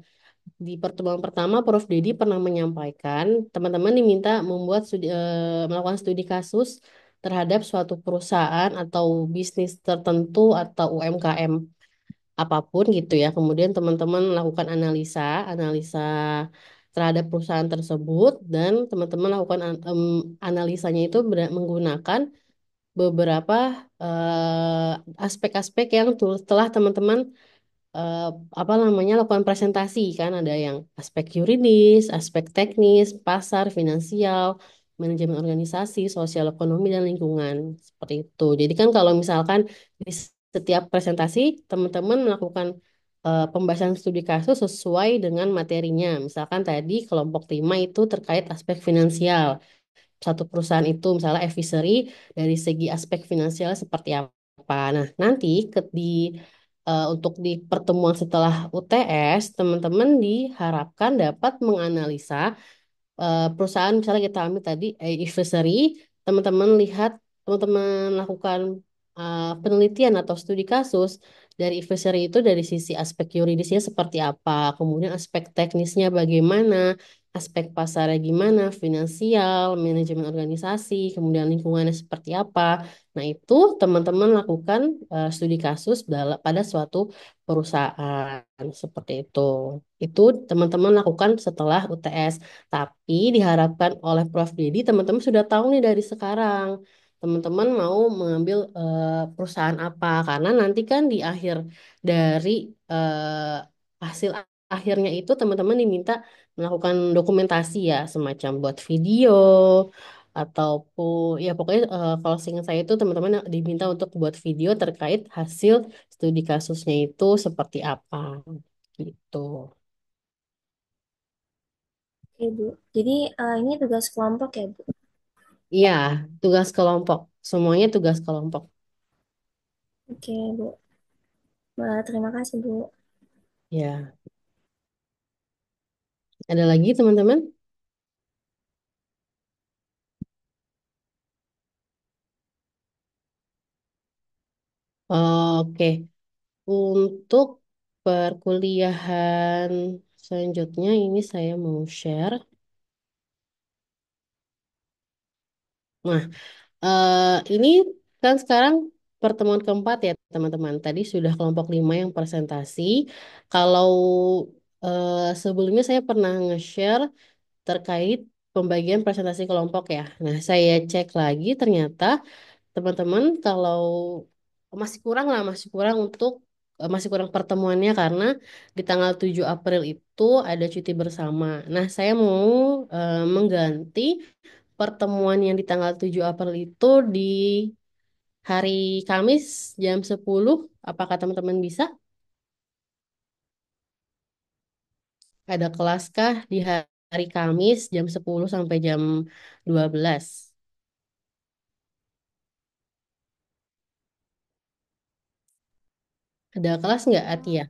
Di pertemuan pertama, Prof. Dedi pernah menyampaikan teman-teman diminta melakukan studi kasus terhadap suatu perusahaan atau bisnis tertentu atau UMKM apapun gitu ya. Kemudian teman-teman melakukan analisa terhadap perusahaan tersebut dan teman-teman lakukan analisanya itu menggunakan beberapa aspek-aspek yang telah teman-teman eh, apa namanya lakukan presentasi kan ada yang aspek yuridis, aspek teknis, pasar, finansial, manajemen organisasi, sosial ekonomi dan lingkungan seperti itu. Jadi kan kalau misalkan di setiap presentasi teman-teman melakukan pembahasan studi kasus sesuai dengan materinya. Misalkan tadi kelompok 5 itu terkait aspek finansial satu perusahaan itu misalnya advisory dari segi aspek finansial seperti apa. Nah, nanti untuk di pertemuan setelah UTS, teman-teman diharapkan dapat menganalisa perusahaan misalnya kita ambil tadi advisory, teman-teman lihat, teman-teman lakukan penelitian atau studi kasus dari advisory itu dari sisi aspek yuridisnya seperti apa, kemudian aspek teknisnya bagaimana, aspek pasarnya gimana, finansial, manajemen organisasi, kemudian lingkungannya seperti apa. Nah, itu teman-teman lakukan studi kasus pada suatu perusahaan seperti itu. Itu teman-teman lakukan setelah UTS. Tapi diharapkan oleh Prof. Dedi, teman-teman sudah tahu nih dari sekarang. Teman-teman mau mengambil perusahaan apa. Karena nanti kan di akhir dari hasil akhirnya itu teman-teman diminta melakukan dokumentasi ya. Semacam buat video ataupun ya pokoknya kalau seingat saya itu teman-teman diminta untuk buat video terkait hasil studi kasusnya itu seperti apa gitu. Oke, Bu. Jadi ini tugas kelompok ya, Bu? Iya, tugas kelompok. Semuanya tugas kelompok. Oke, Bu. Terima kasih, Bu. Ya, ada lagi teman-teman? Oke, untuk perkuliahan selanjutnya ini saya mau share. Nah, ini kan sekarang pertemuan keempat ya teman-teman. Tadi sudah kelompok 5 yang presentasi. Kalau sebelumnya saya pernah nge-share terkait pembagian presentasi kelompok ya. Nah, saya cek lagi ternyata teman-teman kalau masih kurang lah, masih kurang pertemuannya karena di tanggal 7 April itu ada cuti bersama. Nah, saya mau mengganti pertemuan yang di tanggal 7 April itu di hari Kamis jam 10. Apakah teman-teman bisa? Ada kelas kah di hari Kamis jam 10 sampai jam 12? Ada kelas nggak, Atia?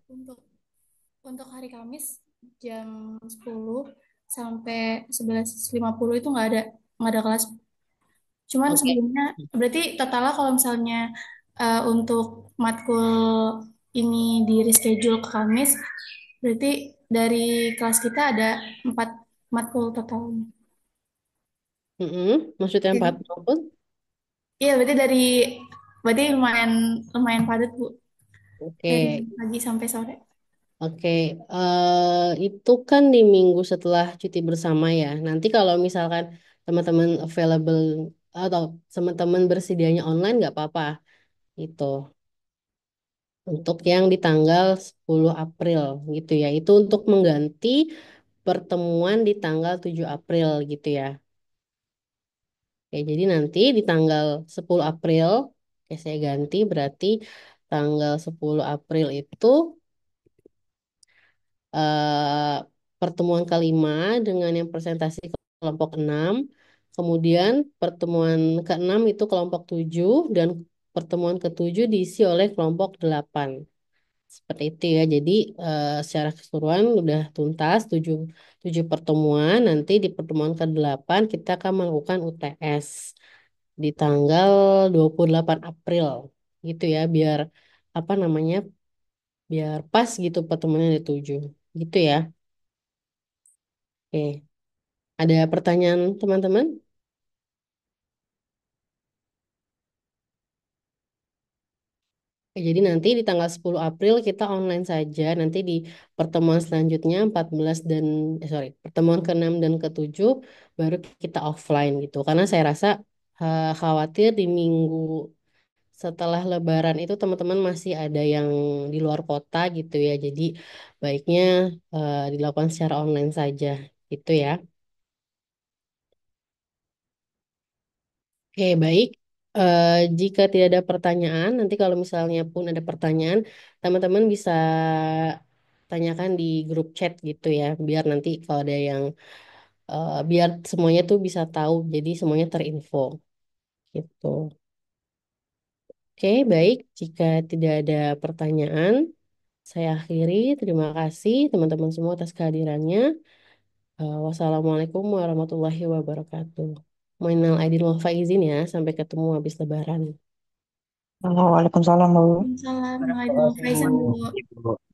Untuk hari Kamis jam 10 sampai 11.50 itu nggak ada kelas. Cuman Oke. sebelumnya berarti totalnya kalau misalnya untuk matkul ini di reschedule ke Kamis, berarti dari kelas kita ada 4 matkul total. Maksudnya 4 Jadi, maupun? iya berarti lumayan lumayan padat Bu dari Oke. pagi sampai sore. Oke, itu kan di minggu setelah cuti bersama ya. Nanti kalau misalkan teman-teman available atau teman-teman bersedianya online nggak apa-apa itu. Untuk yang di tanggal 10 April gitu ya. Itu untuk mengganti pertemuan di tanggal 7 April gitu ya. Oke, jadi nanti di tanggal 10 April, oke saya ganti berarti tanggal 10 April itu eh, pertemuan kelima dengan yang presentasi kelompok 6. Kemudian pertemuan keenam itu kelompok 7 dan pertemuan ketujuh diisi oleh kelompok 8. Seperti itu ya. Jadi secara keseluruhan udah tuntas 7 pertemuan. Nanti di pertemuan ke-8 kita akan melakukan UTS di tanggal 28 April gitu ya biar apa namanya biar pas gitu pertemuannya di 7 gitu ya. Oke, ada pertanyaan teman-teman? Oke, jadi nanti di tanggal 10 April kita online saja. Nanti di pertemuan selanjutnya 14 dan pertemuan ke-6 dan ke-7 baru kita offline gitu. Karena saya rasa khawatir di minggu setelah Lebaran itu teman-teman masih ada yang di luar kota gitu ya. Jadi baiknya dilakukan secara online saja gitu ya. Oke, baik. Jika tidak ada pertanyaan, nanti kalau misalnya pun ada pertanyaan, teman-teman bisa tanyakan di grup chat gitu ya, biar nanti kalau ada yang, biar semuanya tuh bisa tahu, jadi semuanya terinfo gitu. Oke, baik. Jika tidak ada pertanyaan, saya akhiri. Terima kasih teman-teman semua atas kehadirannya. Wassalamualaikum warahmatullahi wabarakatuh. Minal aidin wal faizin ya, sampai ketemu habis Lebaran. Waalaikumsalam, Bu. Waalaikumsalam Terima kasih, warahmatullahi Bu. wabarakatuh.